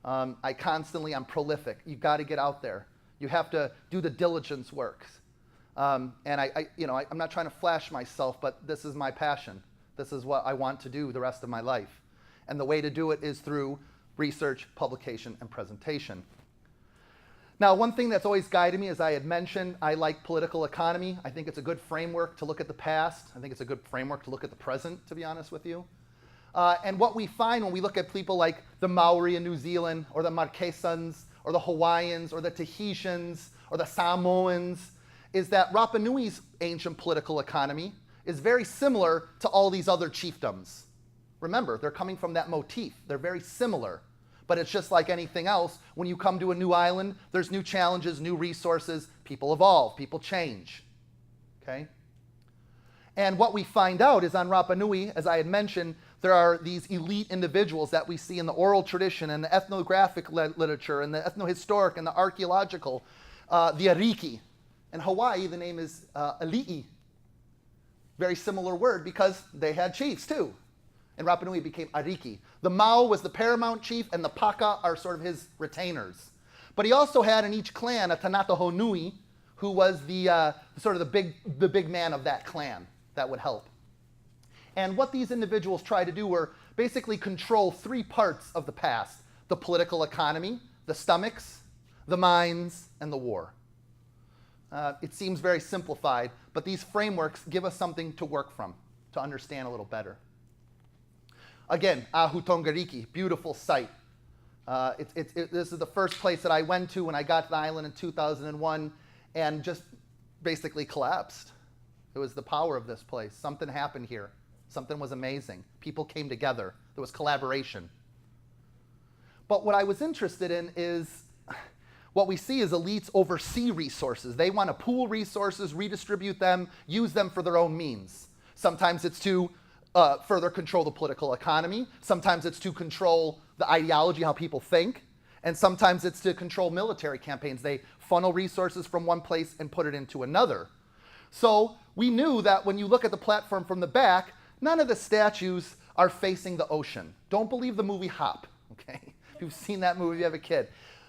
I'm prolific. You've got to get out there. You have to do the diligence work. And I'm not trying to flash myself, but this is my passion. This is what I want to do the rest of my life. And the way to do it is through research, publication, and presentation. Now, one thing that's always guided me, as I had mentioned, I like political economy. I think it's a good framework to look at the past. I think it's a good framework to look at the present, to be honest with you. And what we find when we look at people like the Maori in New Zealand, or the Marquesans, or the Hawaiians, or the Tahitians, or the Samoans, is that Rapa Nui's ancient political economy is very similar to all these other chiefdoms. Remember, they're coming from that motif. They're very similar. But it's just like anything else. When you come to a new island, there's new challenges, new resources. People evolve, people change. Okay? And what we find out is on Rapa Nui, as I had mentioned, there are these elite individuals that we see in the oral tradition and the ethnographic literature and the ethnohistoric and the archaeological, the Ariki. In Hawaii, the name is Ali'i. Very similar word because they had chiefs too. And Rapa Nui became Ariki. The Mau was the paramount chief, and the Paka are sort of his retainers. But he also had in each clan a Tanata Honui, who was the sort of the big man of that clan that would help. And what these individuals tried to do were basically control three parts of the past: the political economy, the stomachs, the mines, and the war. It seems very simplified, but these frameworks give us something to work from, to understand a little better. Again, Ahu Tongariki, beautiful site. This is the first place that I went to when I got to the island in 2001 and just basically collapsed. It was the power of this place. Something happened here. Something was amazing. People came together. There was collaboration. But what I was interested in is what we see is elites oversee resources. They want to pool resources, redistribute them, use them for their own means. Sometimes it's to further control the political economy. Sometimes it's to control the ideology, how people think. And sometimes it's to control military campaigns. They funnel resources from one place and put it into another. So we knew that when you look at the platform from the back, none of the statues are facing the ocean. Don't believe the movie Hop, okay? If you've seen that movie, you have a kid.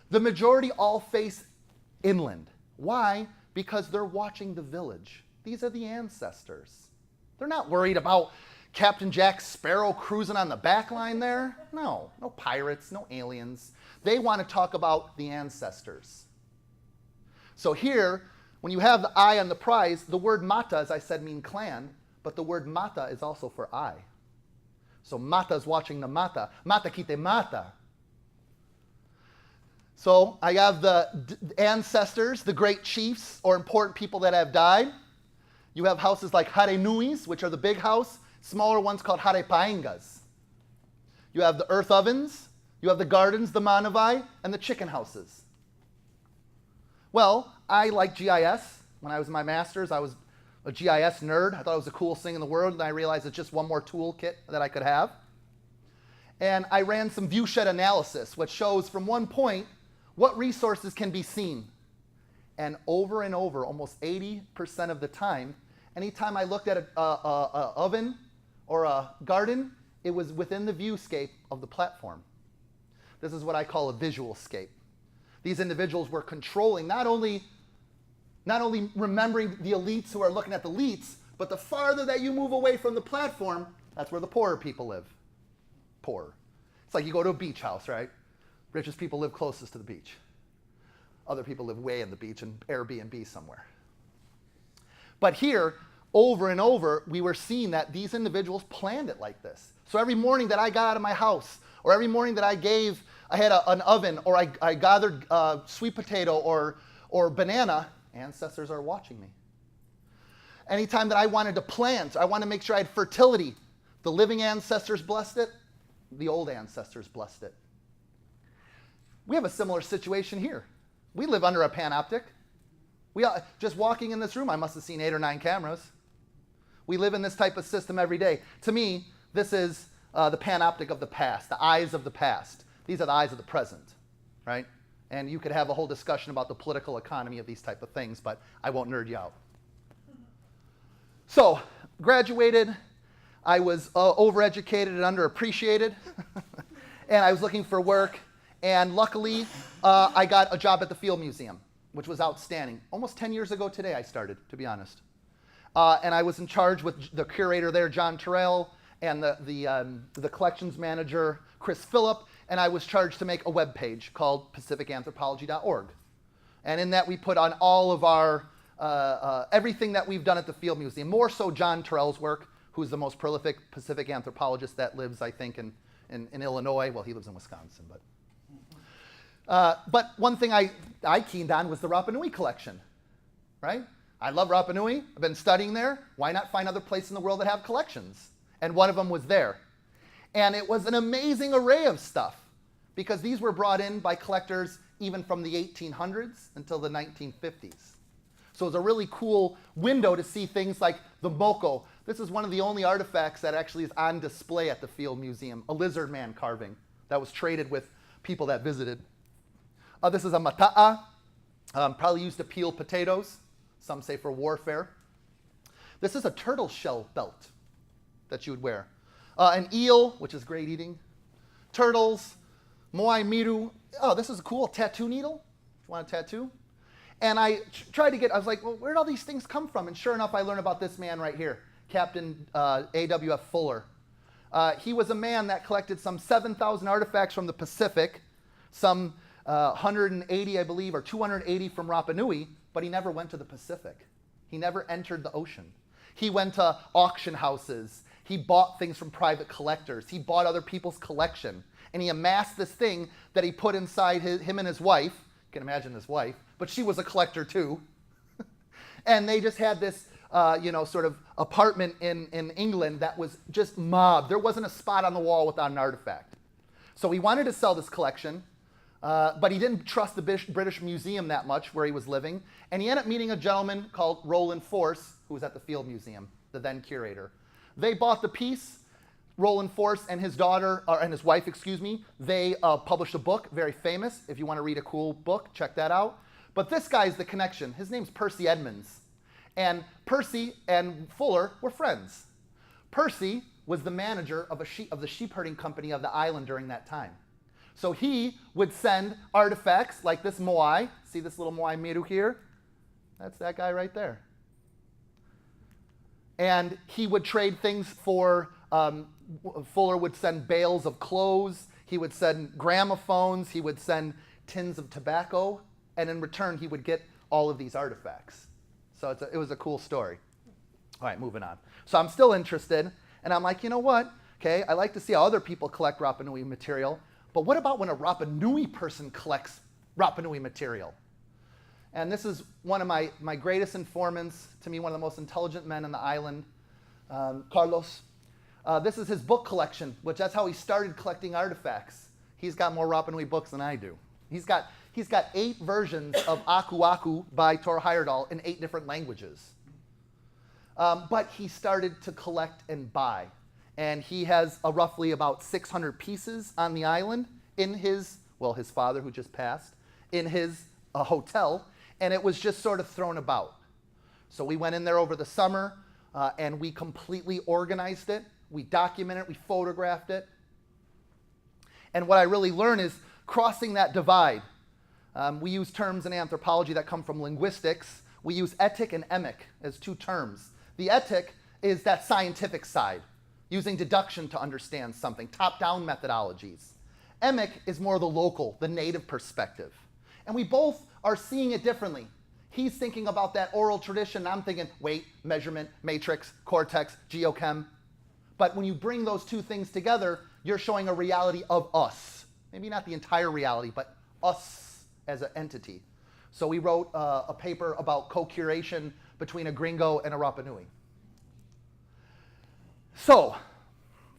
The majority all face inland. Why? Because they're watching the village. These are the ancestors. They're not worried about Captain Jack Sparrow cruising on the back line there. No pirates, no aliens. They want to talk about the ancestors. So here, when you have the eye on the prize, the word mata, as I said, means clan, but the word mata is also for eye. So mata is watching the mata. Mata kite mata. So I have the ancestors, the great chiefs or important people that have died. You have houses like Hare Nuis, which are the big house. Smaller ones called Hare Paengas. You have the earth ovens. You have the gardens, the manavai, and the chicken houses. Well, I like GIS. When I was in my master's, I was a GIS nerd. I thought it was the coolest thing in the world, and I realized it's just one more toolkit that I could have. And I ran some viewshed analysis, which shows from one point what resources can be seen. And over, almost 80% of the time, anytime I looked at an oven or a garden, it was within the viewscape of the platform. This is what I call a visual scape. These individuals were controlling not only remembering the elites who are looking at the elites, but the farther that you move away from the platform, that's where the poorer people live. Poor. It's like you go to a beach house, right? Richest people live closest to the beach. Other people live way in the beach and Airbnb somewhere. But here, over and over, we were seeing that these individuals planned it like this. So every morning that I got out of my house, or every morning that I had an oven, or I gathered sweet potato or banana, ancestors are watching me. Anytime that I wanted to plant, I wanted to make sure I had fertility. The living ancestors blessed it. The old ancestors blessed it. We have a similar situation here. We live under a panoptic. Just walking in this room, I must have seen 8 or 9 cameras. We live in this type of system every day. To me, this is the panoptic of the past, the eyes of the past. These are the eyes of the present, right? And you could have a whole discussion about the political economy of these type of things, but I won't nerd you out. So, graduated. I was overeducated and underappreciated. And I was looking for work. And luckily, I got a job at the Field Museum, which was outstanding. Almost 10 years ago today I started, to be honest. And I was in charge with the curator there, John Terrell, and the collections manager, Chris Phillip, and I was charged to make a web page called pacificanthropology.org. And in that we put on all of our, everything that we've done at the Field Museum, more so John Terrell's work, who's the most prolific Pacific anthropologist that lives, I think, in Illinois. Well, he lives in Wisconsin, but. But one thing I keened on was the Rapa Nui collection, right? I love Rapa Nui. I've been studying there. Why not find other places in the world that have collections? And one of them was there. And it was an amazing array of stuff because these were brought in by collectors even from the 1800s until the 1950s. So it was a really cool window to see things like the moko. This is one of the only artifacts that actually is on display at the Field Museum, a Lizardman carving that was traded with people that visited. This is a mata'a, probably used to peel potatoes, some say for warfare. This is a turtle shell belt that you would wear. An eel, which is great eating. Turtles, moai miru. Oh, this is a cool tattoo needle. If you want a tattoo. And I tried to I was like, well, where did all these things come from? And sure enough, I learned about this man right here. Captain A.W.F. Fuller. He was a man that collected some 7,000 artifacts from the Pacific, some 180, I believe, or 280 from Rapa Nui, but he never went to the Pacific. He never entered the ocean. He went to auction houses. He bought things from private collectors. He bought other people's collection. And he amassed this thing that he put inside him and his wife. You can imagine his wife, but she was a collector too. And they just had this, sort of apartment in England that was just mobbed. There wasn't a spot on the wall without an artifact. So he wanted to sell this collection, but he didn't trust the British Museum that much where he was living. And he ended up meeting a gentleman called Roland Force, who was at the Field Museum, the then curator. They bought the piece. Roland Force and his daughter, and his wife, they published a book, very famous. If you want to read a cool book, check that out. But this guy's the connection. His name's Percy Edmonds. And Percy and Fuller were friends. Percy was the manager of the sheep herding company of the island during that time. So he would send artifacts like this Moai. See this little Moai miru here? That's that guy right there. And he would trade things for, Fuller would send bales of clothes. He would send gramophones. He would send tins of tobacco. And in return, he would get all of these artifacts. So it was a cool story. All right, moving on. So I'm still interested. And I'm like, you know what? Okay, I like to see how other people collect Rapa Nui material. But what about when a Rapa Nui person collects Rapa Nui material? And this is one of my greatest informants, to me, one of the most intelligent men on the island, Carlos. This is his book collection, which that's how he started collecting artifacts. He's got more Rapa Nui books than I do. He's got 8 versions of Aku Aku by Tor Heyerdahl in 8 different languages. But he started to collect and buy. And he has roughly about 600 pieces on the island in his father who just passed, in his hotel. And it was just sort of thrown about. So we went in there over the summer and we completely organized it. We documented it, we photographed it. And what I really learned is crossing that divide. We use terms in anthropology that come from linguistics. We use etic and emic as 2 terms. The etic is that scientific side, using deduction to understand something, top-down methodologies. Emic is more the local, the native perspective. And we both are seeing it differently. He's thinking about that oral tradition, and I'm thinking weight, measurement, matrix, cortex, geochem. But when you bring those 2 things together, you're showing a reality of us. Maybe not the entire reality, but us as an entity. So we wrote a paper about co-curation between a gringo and a Rapa Nui. So,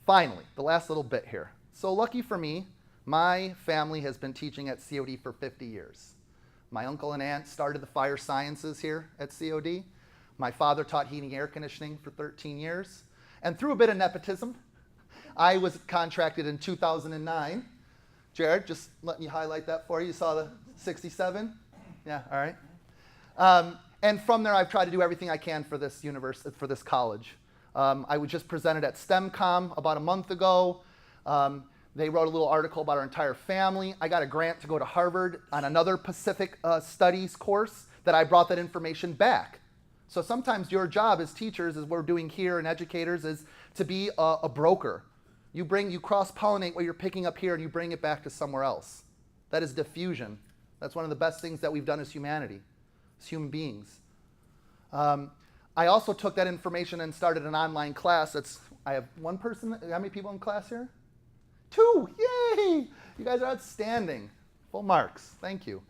finally, the last little bit here. So lucky for me, my family has been teaching at COD for 50 years. My uncle and aunt started the fire sciences here at COD. My father taught heating and air conditioning for 13 years. And through a bit of nepotism, I was contracted in 2009. Jared, just let me highlight that for you. You saw the 67? Yeah, all right. And from there, I've tried to do everything I can for this university, for this college. I was just presented at STEMCom about a month ago. They wrote a little article about our entire family. I got a grant to go to Harvard on another Pacific Studies course that I brought that information back. So sometimes your job as teachers, as we're doing here and educators, is to be a broker. You cross-pollinate what you're picking up here and you bring it back to somewhere else. That is diffusion. That's one of the best things that we've done as humanity, as human beings. I also took that information and started an online class. I have 1 person. How many people in class here? 2. Yay! You guys are outstanding. Full marks. Thank you.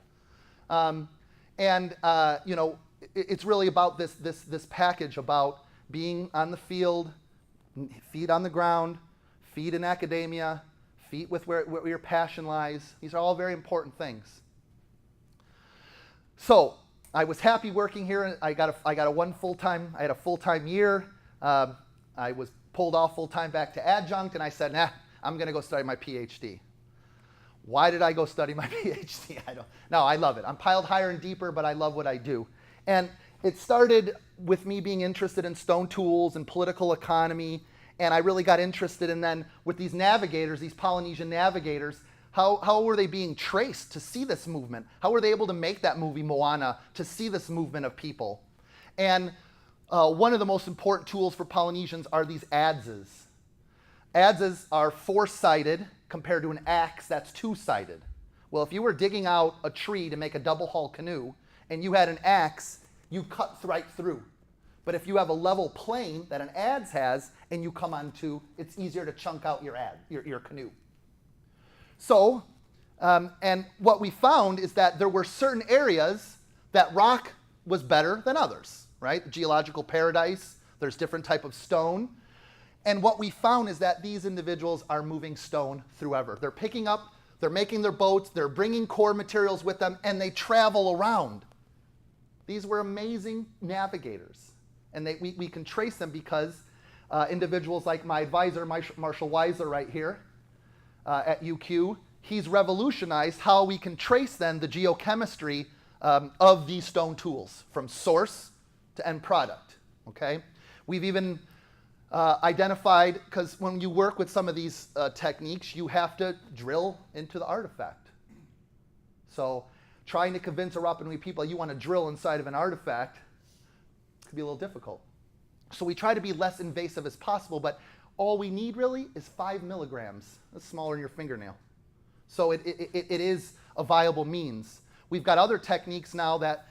It's really about this package about being on the field, feet on the ground, feet in academia, feet with where your passion lies. These are all very important things. So I was happy working here. I had a full-time year. I was pulled off full-time back to adjunct, and I said, nah, I'm going to go study my PhD. Why did I go study my PhD? I love it. I'm piled higher and deeper, but I love what I do. And it started with me being interested in stone tools and political economy, and I really got interested in then with these navigators, these Polynesian navigators, how were they being traced to see this movement? How were they able to make that movie Moana to see this movement of people? And one of the most important tools for Polynesians are these adzes. Adzes are four-sided compared to an axe that's two-sided. Well, if you were digging out a tree to make a double-hull canoe and you had an axe, you cut right through. But if you have a level plane that an adze has and you come onto, it's easier to chunk out your canoe. So, and what we found is that there were certain areas that rock was better than others, right? The geological paradise, there's different type of stone. And what we found is that these individuals are moving stone throughout. They're picking up, they're making their boats, they're bringing core materials with them, and they travel around. These were amazing navigators. And we can trace them because individuals like my advisor, Marshall Weiser right here at UQ, he's revolutionized how we can trace then the geochemistry of these stone tools from source to end product, okay? We've even identified, because when you work with some of these techniques, you have to drill into the artifact. So trying to convince a Rapa Nui people you want to drill inside of an artifact could be a little difficult. So we try to be less invasive as possible, but all we need really is 5 milligrams. That's smaller than your fingernail. So it is a viable means. We've got other techniques now that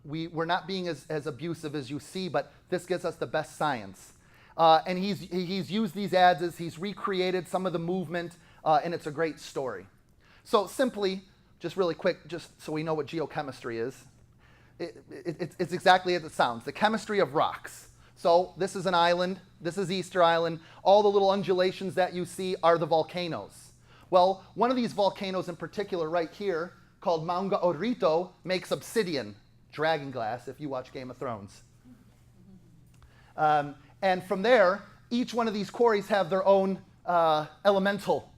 we're not being as abusive as you see, but this gives us the best science. And he's used these adzes, he's recreated some of the movement, and it's a great story. So simply, just really quick, just so we know what geochemistry is, it's exactly as it sounds, the chemistry of rocks. So this is an island, this is Easter Island, all the little undulations that you see are the volcanoes. Well, one of these volcanoes in particular right here, called Maunga Orito, makes obsidian, dragon glass, if you watch Game of Thrones. And from there, each one of these quarries have their own elemental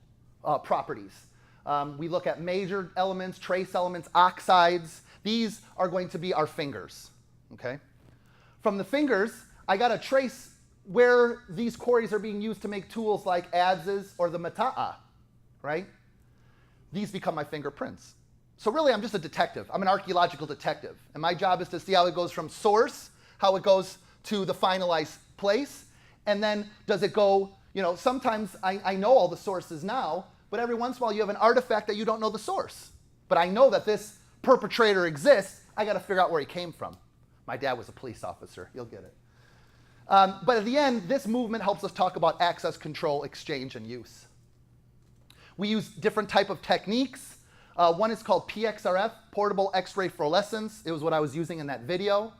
properties. We look at major elements, trace elements, oxides. These are going to be our fingers, okay? From the fingers, I got to trace where these quarries are being used to make tools like adzes or the mata'a, right? These become my fingerprints. So really, I'm just a detective. I'm an archaeological detective. And my job is to see how it goes from source, how it goes to the finalized place, and then does it go, sometimes I know all the sources now, but every once in a while you have an artifact that you don't know the source. But I know that this perpetrator exists, I got to figure out where he came from. My dad was a police officer, you'll get it. But at the end, this movement helps us talk about access, control, exchange, and use. We use different type of techniques. One is called PXRF, portable X-ray fluorescence. It was what I was using in that video.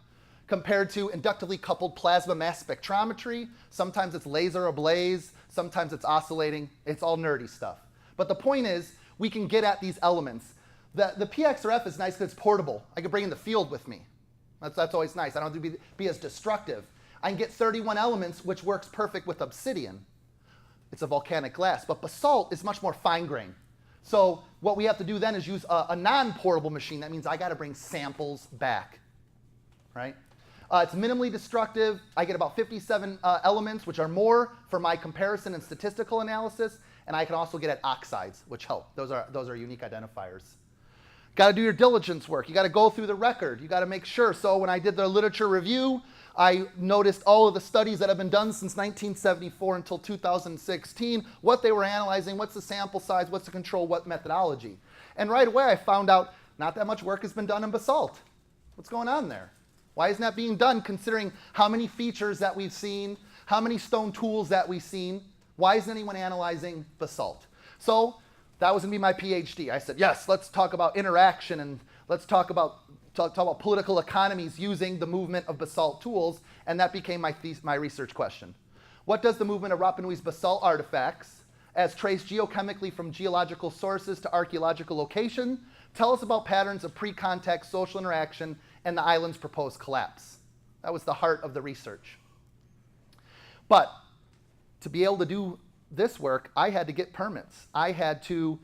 Compared to inductively coupled plasma mass spectrometry. Sometimes it's laser ablaze, sometimes it's oscillating. It's all nerdy stuff. But the point is, we can get at these elements. The PXRF is nice because it's portable. I can bring it in the field with me. That's always nice. I don't have to be as destructive. I can get 31 elements, which works perfect with obsidian. It's a volcanic glass. But basalt is much more fine-grained. So what we have to do then is use a non-portable machine. That means I got to bring samples back, right? It's minimally destructive. I get about 57 elements, which are more for my comparison and statistical analysis. And I can also get at oxides, which help. Those are unique identifiers. Got to do your diligence work. You got to go through the record. You got to make sure. So when I did the literature review, I noticed all of the studies that have been done since 1974 until 2016, what they were analyzing, what's the sample size, what's the control, what methodology. And right away I found out not that much work has been done in basalt. What's going on there? Why isn't that being done considering how many features that we've seen, how many stone tools that we've seen? Why isn't anyone analyzing basalt? So that was going to be my PhD. I said, yes, let's talk about interaction and let's talk about political economies using the movement of basalt tools, and that became my research question. What does the movement of Rapa Nui's basalt artifacts, as traced geochemically from geological sources to archaeological location, tell us about patterns of pre-contact social interaction and the island's proposed collapse? That was the heart of the research. But to be able to do this work, I had to get permits. I had to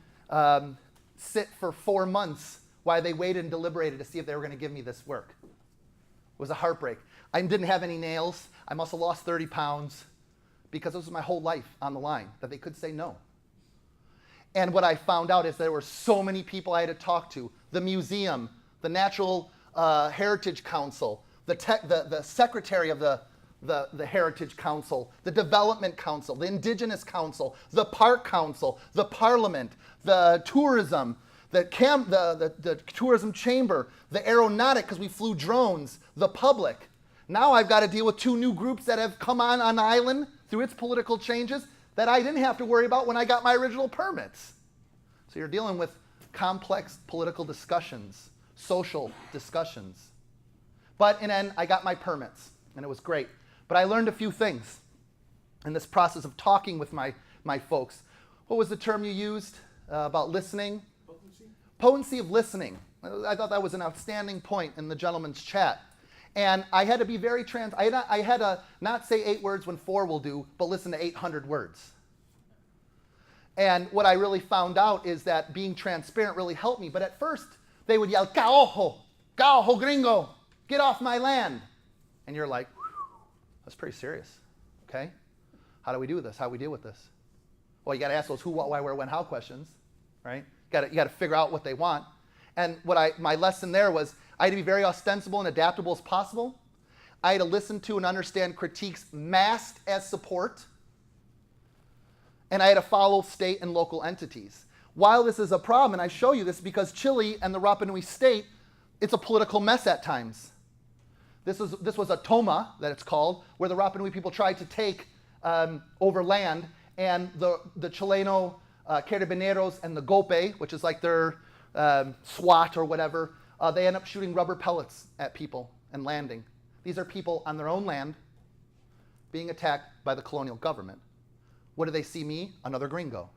sit for 4 months while they waited and deliberated to see if they were going to give me this work. It was a heartbreak. I didn't have any nails. I must have lost 30 pounds because this was my whole life on the line, that they could say no. And what I found out is there were so many people I had to talk to. The museum, the Natural Heritage Council, the secretary of the Heritage Council, the Development Council, the Indigenous Council, the Park Council, the Parliament, the Tourism, the Tourism Chamber, the Aeronautic, because we flew drones, the public. Now I've got to deal with 2 new groups that have come on the island through its political changes that I didn't have to worry about when I got my original permits. So you're dealing with complex political discussions, social discussions. But in the end, I got my permits, and it was great. But I learned a few things in this process of talking with my folks. What was the term you used about listening? Potency. Potency of listening. I thought that was an outstanding point in the gentleman's chat. And I had to be very I had to not say 8 words when 4 will do, but listen to 800 words. And what I really found out is that being transparent really helped me. But at first, they would yell, "Caojo, caojo gringo, get off my land." And you're like, that's pretty serious, okay? How do we do this? How do we deal with this? Well, you got to ask those who, what, why, where, when, how questions, right? You got to figure out what they want. And my lesson there was I had to be very ostensible and adaptable as possible. I had to listen to and understand critiques masked as support. And I had to follow state and local entities. While this is a problem, and I show you this because Chile and the Rapa Nui state, it's a political mess at times. This was a toma, that it's called, where the Rapa Nui people tried to take over land, and the Chileno Carabineros and the Golpe, which is like their SWAT or whatever, they end up shooting rubber pellets at people and landing. These are people on their own land being attacked by the colonial government. What do they see me? Another gringo.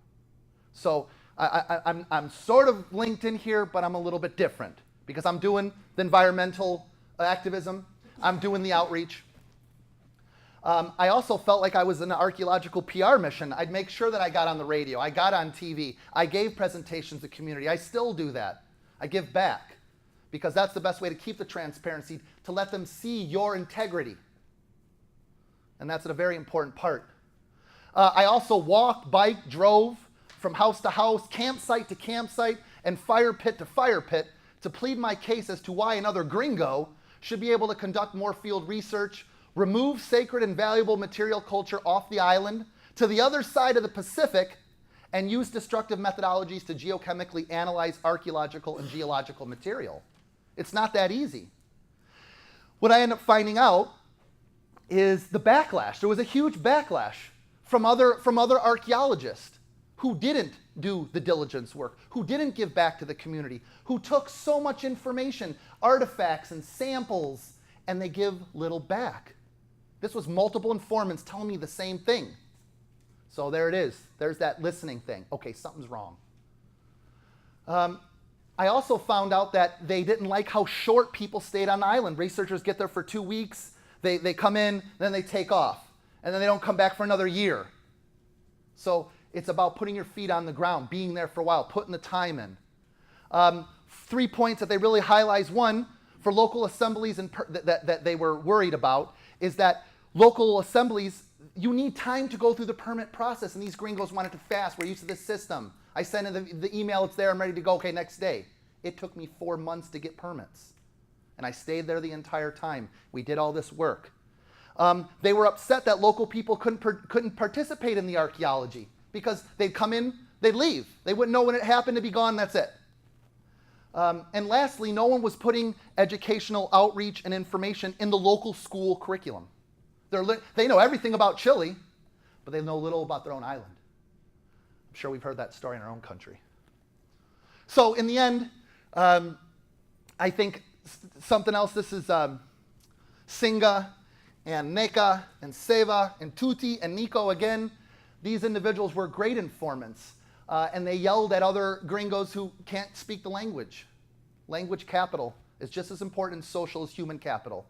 So I'm sort of linked in here, but I'm a little bit different because I'm doing the environmental activism. I'm doing the outreach. I also felt like I was in an archaeological PR mission. I'd make sure that I got on the radio. I got on TV. I gave presentations to the community. I still do that. I give back because that's the best way to keep the transparency, to let them see your integrity. And that's a very important part. I also walked, biked, drove from house to house, campsite to campsite, and fire pit to fire pit to plead my case as to why another gringo should be able to conduct more field research, remove sacred and valuable material culture off the island to the other side of the Pacific, and use destructive methodologies to geochemically analyze archaeological and geological material. It's not that easy. What I end up finding out is the backlash. There was a huge backlash from other archaeologists who didn't do the diligence work, who didn't give back to the community, who took so much information, artifacts and samples, and they give little back. This was multiple informants telling me the same thing. So there it is. There's that listening thing. Okay, something's wrong. I also found out that they didn't like how short people stayed on the island. Researchers get there for 2 weeks, they come in, then they take off, and then they don't come back for another year. So it's about putting your feet on the ground, being there for a while, putting the time in. 3 points that they really highlight. One, for local assemblies that they were worried about, is that local assemblies, you need time to go through the permit process, and these gringos wanted to fast. We're used to this system. I send in the email, it's there, I'm ready to go, okay, next day. It took me 4 months to get permits. And I stayed there the entire time. We did all this work. They were upset that local people couldn't participate in the archaeology because they'd come in, they'd leave. They wouldn't know when it happened to be gone, that's it. And lastly, no one was putting educational outreach and information in the local school curriculum. They know everything about Chile, but they know little about their own island. I'm sure we've heard that story in our own country. So in the end, I think something else, this is Singa and Neka and Seva and Tuti and Nico again. These individuals were great informants, and they yelled at other gringos who can't speak the language. Language capital is just as important in social as human capital.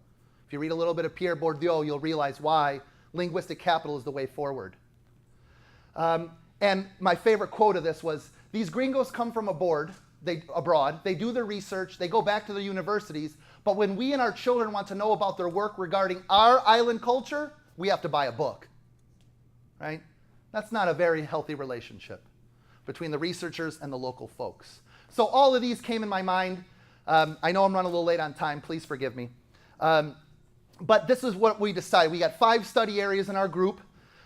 If you read a little bit of Pierre Bourdieu, you'll realize why linguistic capital is the way forward. And my favorite quote of this was, these gringos come from abroad, they do their research, they go back to their universities, but when we and our children want to know about their work regarding our island culture, we have to buy a book, right? That's not a very healthy relationship between the researchers and the local folks. So all of these came in my mind. I know I'm running a little late on time, please forgive me. But this is what we decided. We got 5 study areas in our group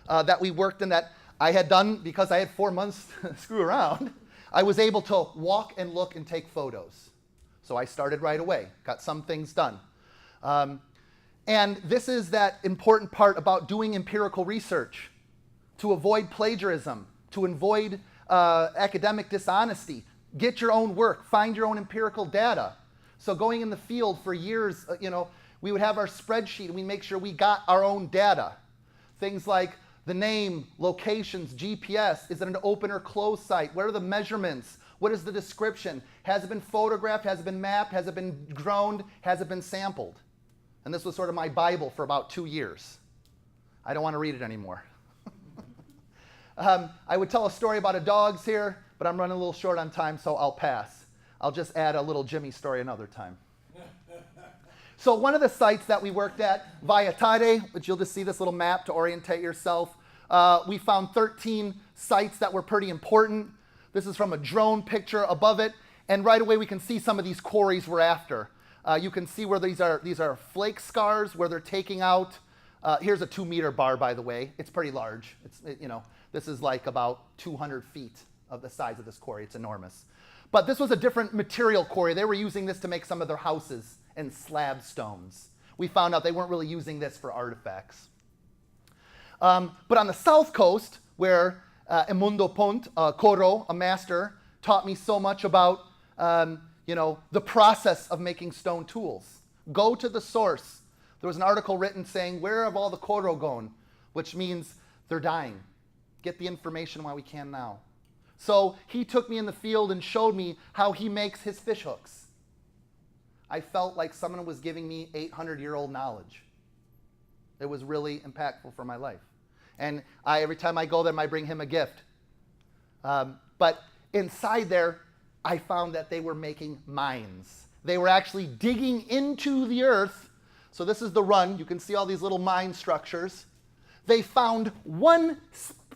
that we worked in that I had done because I had 4 months to screw around. I was able to walk and look and take photos. So I started right away, got some things done. And this is that important part about doing empirical research to avoid plagiarism, to avoid academic dishonesty. Get your own work, find your own empirical data. So going in the field for years, we would have our spreadsheet and we make sure we got our own data. Things like the name, locations, GPS, is it an open or closed site? What are the measurements? What is the description? Has it been photographed? Has it been mapped? Has it been droned? Has it been sampled? And this was sort of my Bible for about 2 years. I don't want to read it anymore. I would tell a story about a dog's here, but I'm running a little short on time, so I'll pass. I'll just add a little Jimmy story another time. So one of the sites that we worked at, Vaiatare, which you'll just see this little map to orientate yourself, we found 13 sites that were pretty important. This is from a drone picture above it, and right away we can see some of these quarries we're after. You can see where these are flake scars, where they're taking out. Here's a 2-meter bar, by the way. It's pretty large. This is like about 200 feet of the size of this quarry. It's enormous. But this was a different material quarry. They were using this to make some of their houses and slab stones. We found out they weren't really using this for artifacts. But on the south coast, where Emundo Pont, Koro, a master, taught me so much about the process of making stone tools. Go to the source. There was an article written saying, where have all the Koro gone? Which means they're dying. Get the information while we can now. So he took me in the field and showed me how he makes his fish hooks. I felt like someone was giving me 800-year-old knowledge. It was really impactful for my life. And every time I go there, I bring him a gift. But inside there, I found that they were making mines. They were actually digging into the earth. So this is the run. You can see all these little mine structures. They found one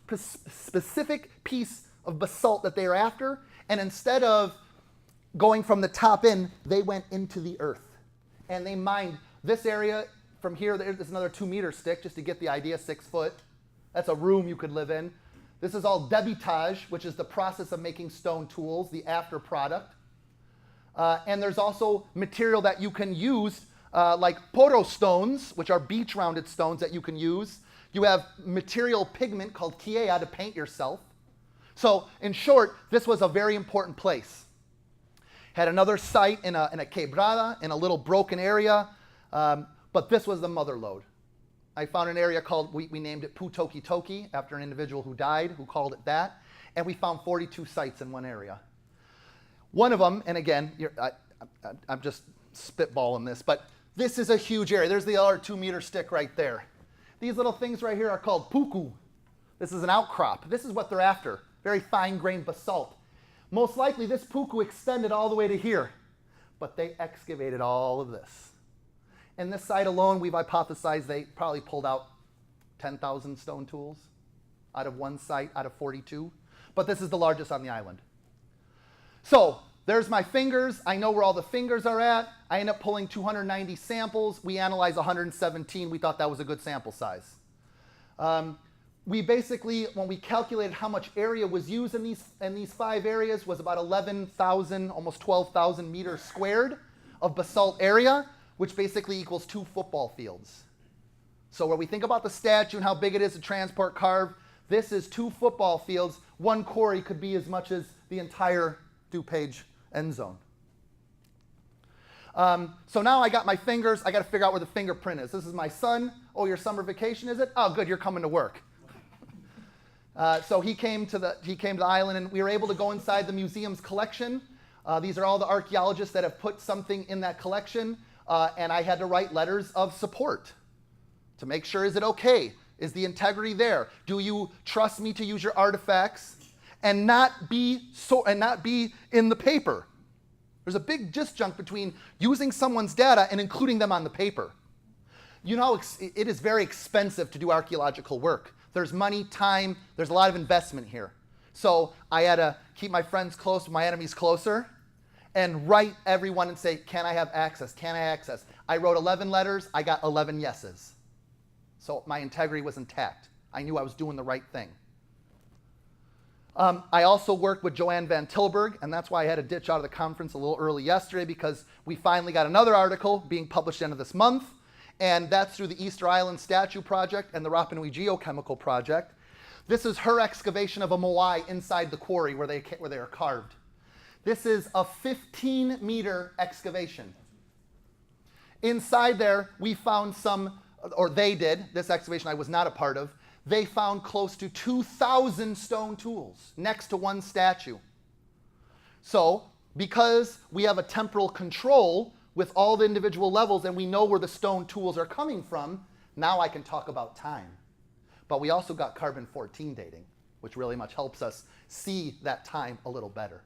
specific piece of basalt that they were after, and instead of going from the top in, they went into the earth. And they mined this area from here. There's another 2-meter stick, just to get the idea, 6 foot. That's a room you could live in. This is all debitage, which is the process of making stone tools, the after product. And there's also material that you can use, like poro stones, which are beach-rounded stones that you can use. You have material pigment called kiea to paint yourself. So in short, this was a very important place. Had another site in a quebrada, in a little broken area, but this was the mother lode. I found an area called, we named it Putoki Toki, after an individual who died, who called it that, and we found 42 sites in one area. One of them, and again, I'm just spitballing this, but this is a huge area. There's the other 2-meter stick right there. These little things right here are called puku. This is an outcrop. This is what they're after, very fine-grained basalt. Most likely this puku extended all the way to here, but they excavated all of this. In this site alone, we've hypothesized they probably pulled out 10,000 stone tools out of one site, out of 42. But this is the largest on the island. So there's my fingers. I know where all the fingers are at. I end up pulling 290 samples. We analyzed 117. We thought that was a good sample size. We basically, when we calculated how much area was used in these 5 areas, was about 11,000, almost 12,000 meters squared of basalt area, which basically equals 2 football fields. So when we think about the statue and how big it is to transport carve, this is 2 football fields. One quarry could be as much as the entire DuPage end zone. So now I got my fingers. I got to figure out where the fingerprint is. This is my son. Oh, your summer vacation, is it? Oh, good, you're coming to work. So he came to the island, and we were able to go inside the museum's collection. These are all the archaeologists that have put something in that collection, and I had to write letters of support to make sure, is it okay? Is the integrity there? Do you trust me to use your artifacts and not be in the paper? There's a big disjunct between using someone's data and including them on the paper. You know, it is very expensive to do archaeological work. There's money, time, there's a lot of investment here. So I had to keep my friends close, my enemies closer. and write everyone and say, can I have access? Can I access? I wrote 11 letters. I got 11 yeses. So my integrity was intact. I knew I was doing the right thing. I also worked with Joanne Van Tilburg, and that's why I had to ditch out of the conference a little early yesterday, because we finally got another article being published at the end of this month, and that's through the Easter Island Statue Project and the Rapa Nui Geochemical Project. This is her excavation of a moai inside the quarry where they are carved. This is a 15-meter excavation. Inside there, we found some, or they did, this excavation I was not a part of, they found close to 2,000 stone tools next to one statue. So, because we have a temporal control with all the individual levels and we know where the stone tools are coming from, now I can talk about time. But we also got carbon-14 dating, which really much helps us see that time a little better.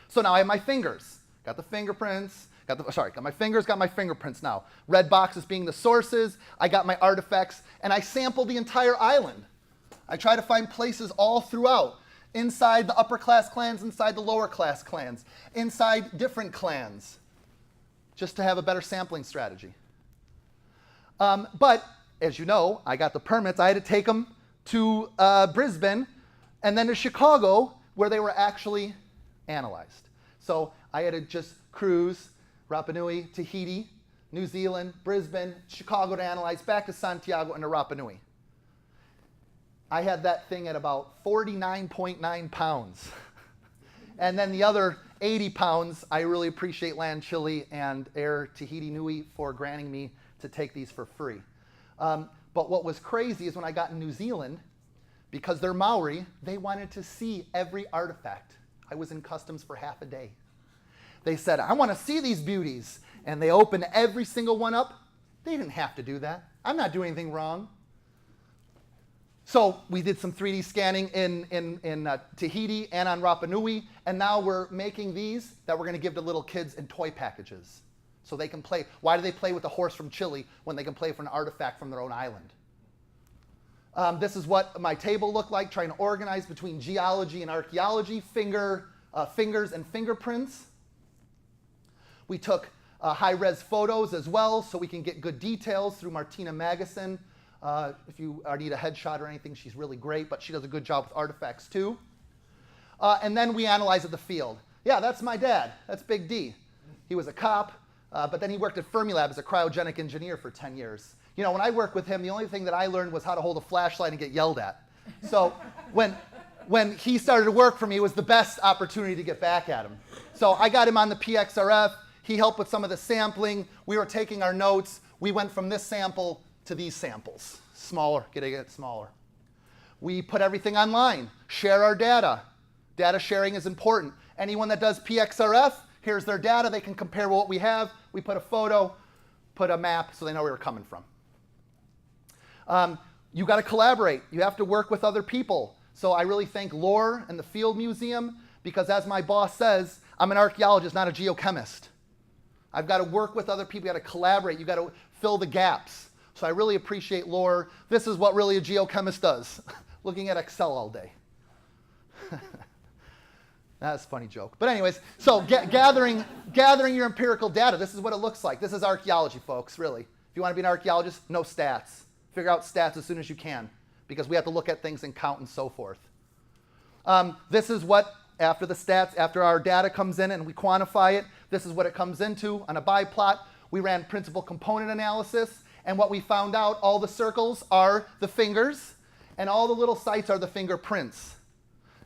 So now I have my fingers. Got the fingerprints. Got my fingers, got my fingerprints now. Red boxes being the sources. I got my artifacts, and I sampled the entire island. I try to find places all throughout, inside the upper class clans, inside the lower class clans, inside different clans, just to have a better sampling strategy. But, as you know, I got the permits. I had to take them to Brisbane and then to Chicago, where they were actually analyzed. So I had to just cruise Rapa Nui, Tahiti, New Zealand, Brisbane, Chicago to analyze, back to Santiago and to Rapa Nui. I had that thing at about 49.9 pounds. And then the other 80 pounds, I really appreciate Land Chile and Air Tahiti Nui for granting me to take these for free. But what was crazy is when I got in New Zealand, because they're Maori, they wanted to see every artifact. I was in customs for half a day. They said, I want to see these beauties. And they opened every single one up. They didn't have to do that. I'm not doing anything wrong. So we did some 3D scanning in Tahiti and on Rapa Nui. And now we're making these that we're going to give to little kids in toy packages, so they can play. Why do they play with a horse from Chile when they can play for an artifact from their own island? This is what my table looked like, trying to organize between geology and archaeology, fingers and fingerprints. We took high-res photos as well, so we can get good details through Martina Magnuson. If you need a headshot or anything, she's really great, but she does a good job with artifacts too. And then we analyze at the field. Yeah, that's my dad. That's Big D. He was a cop, but then he worked at Fermilab as a cryogenic engineer for 10 years. You know, when I worked with him, the only thing that I learned was how to hold a flashlight and get yelled at. So when he started to work for me, it was the best opportunity to get back at him. So I got him on the PXRF. He helped with some of the sampling. We were taking our notes. We went from this sample to these samples. Smaller, getting it smaller. We put everything online, share our data. Data sharing is important. Anyone that does PXRF, here's their data. They can compare what we have. We put a photo, put a map, so they know where we're coming from. You got to collaborate. You have to work with other people. So I really thank Lore and the Field Museum, because as my boss says, I'm an archaeologist, not a geochemist. I've got to work with other people. You've got to collaborate. You've got to fill the gaps. So I really appreciate Lore. This is what really a geochemist does, looking at Excel all day. That's a funny joke. But anyways, so gathering your empirical data, this is what it looks like. This is archaeology, folks, really. If you want to be an archaeologist, no stats. Figure out stats as soon as you can, because we have to look at things and count and so forth. This is what, after the stats, after our data comes in and we quantify it, this is what it comes into on a biplot. We ran principal component analysis, and what we found out, all the circles are the fingers, and all the little sites are the fingerprints.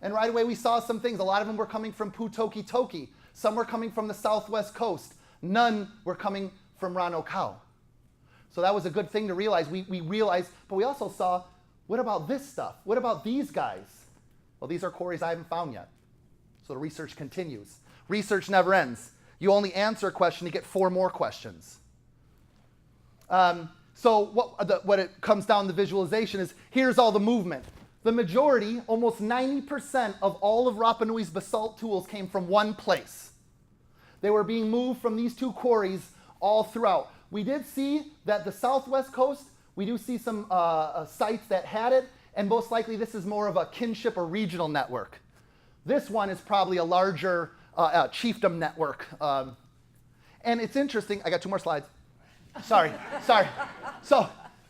And right away we saw some things. A lot of them were coming from Putoki Toki. Some were coming from the southwest coast. None were coming from Ranokau. So that was a good thing to realize. We realized, but we also saw, what about this stuff? What about these guys? Well, these are quarries I haven't found yet. So the research continues. Research never ends. You only answer a question to get 4 more questions. So what it comes down to visualization is, here's all the movement. The majority, almost 90% of all of Rapa Nui's basalt tools came from one place. They were being moved from these 2 quarries all throughout. We did see that the southwest coast, we do see some sites that had it, and most likely this is more of a kinship or regional network. This one is probably a larger chiefdom network. And it's interesting. I got 2 more slides. Sorry. So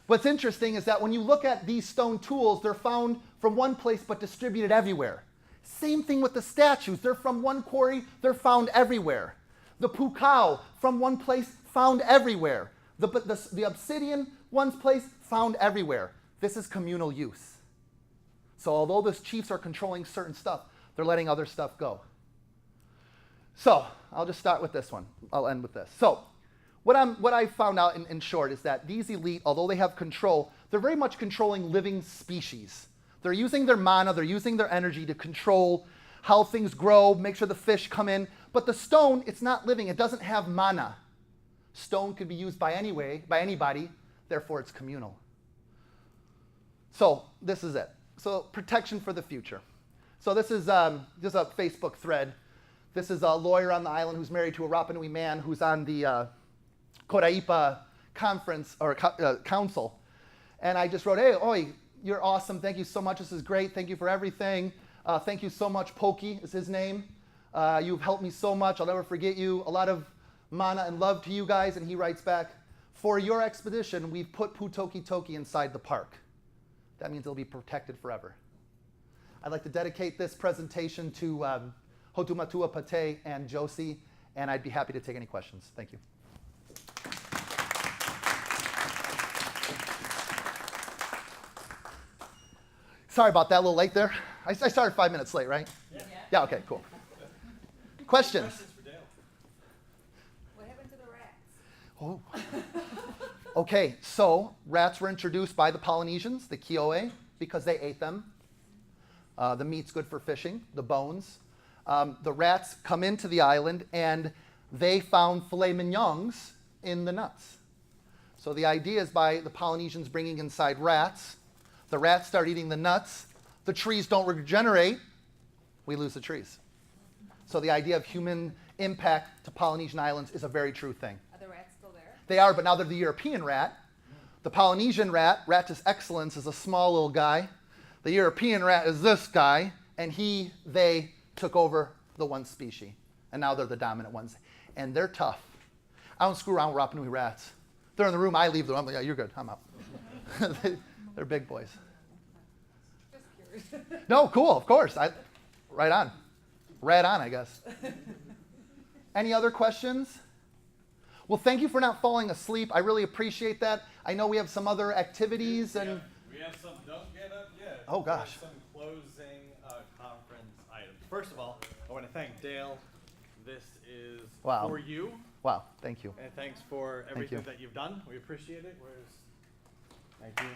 what's interesting is that when you look at these stone tools, they're found from one place but distributed everywhere. Same thing with the statues. They're from one quarry, they're found everywhere. The pukao, from one place, found everywhere. The obsidian, one place, found everywhere. This is communal use. So although the chiefs are controlling certain stuff, they're letting other stuff go. So I'll just start with this one. I'll end with this. So what I found out in short is that these elite, although they have control, they're very much controlling living species. They're using their mana, they're using their energy to control how things grow, make sure the fish come in. But the stone, it's not living, it doesn't have mana. Stone could be used by anybody, therefore it's communal. So this is it. So protection for the future. So this is just a Facebook thread. This is a lawyer on the island who's married to a Rapa Nui man who's on the Koraipa conference or council. And I just wrote, hey, oi, you're awesome. Thank you so much. This is great. Thank you for everything. Thank you so much. Pokey is his name. You've helped me so much. I'll never forget you. A lot of mana and love to you guys. And he writes back, for your expedition, we've put Putoki Toki inside the park. That means it'll be protected forever. I'd like to dedicate this presentation to Hotu Matua, Pate, and Josie, and I'd be happy to take any questions. Thank you. Sorry about that, a little late there. I started 5 minutes late, right? Yeah, okay, cool. Questions? For Dale. What happened to the rats? Oh. Okay, so rats were introduced by the Polynesians, the Kioe, because they ate them. The meat's good for fishing, the bones. The rats come into the island and they found filet mignons in the nuts. So the idea is by the Polynesians bringing inside rats, the rats start eating the nuts, the trees don't regenerate, we lose the trees. So the idea of human impact to Polynesian islands is a very true thing. Are the rats still there? They are, but now they're the European rat. The Polynesian rat, Ratus excellens, is a small little guy. The European rat is this guy, and they took over the one species. And now they're the dominant ones. And they're tough. I don't screw around with Rapa Nui rats. They're in the room, I leave them. I'm like, yeah, you're good, I'm out. They're big boys. Just curious. No, cool, of course. Right on. Right on, I guess. Any other questions? Well, thank you for not falling asleep. I really appreciate that. I know we have some other activities and... We have some, don't get up yet. Oh, gosh. We have some closing conference items. First of all, I want to thank Dale. This is for you. Wow, thank you. And thanks for everything that you've done. We appreciate it. Thank you.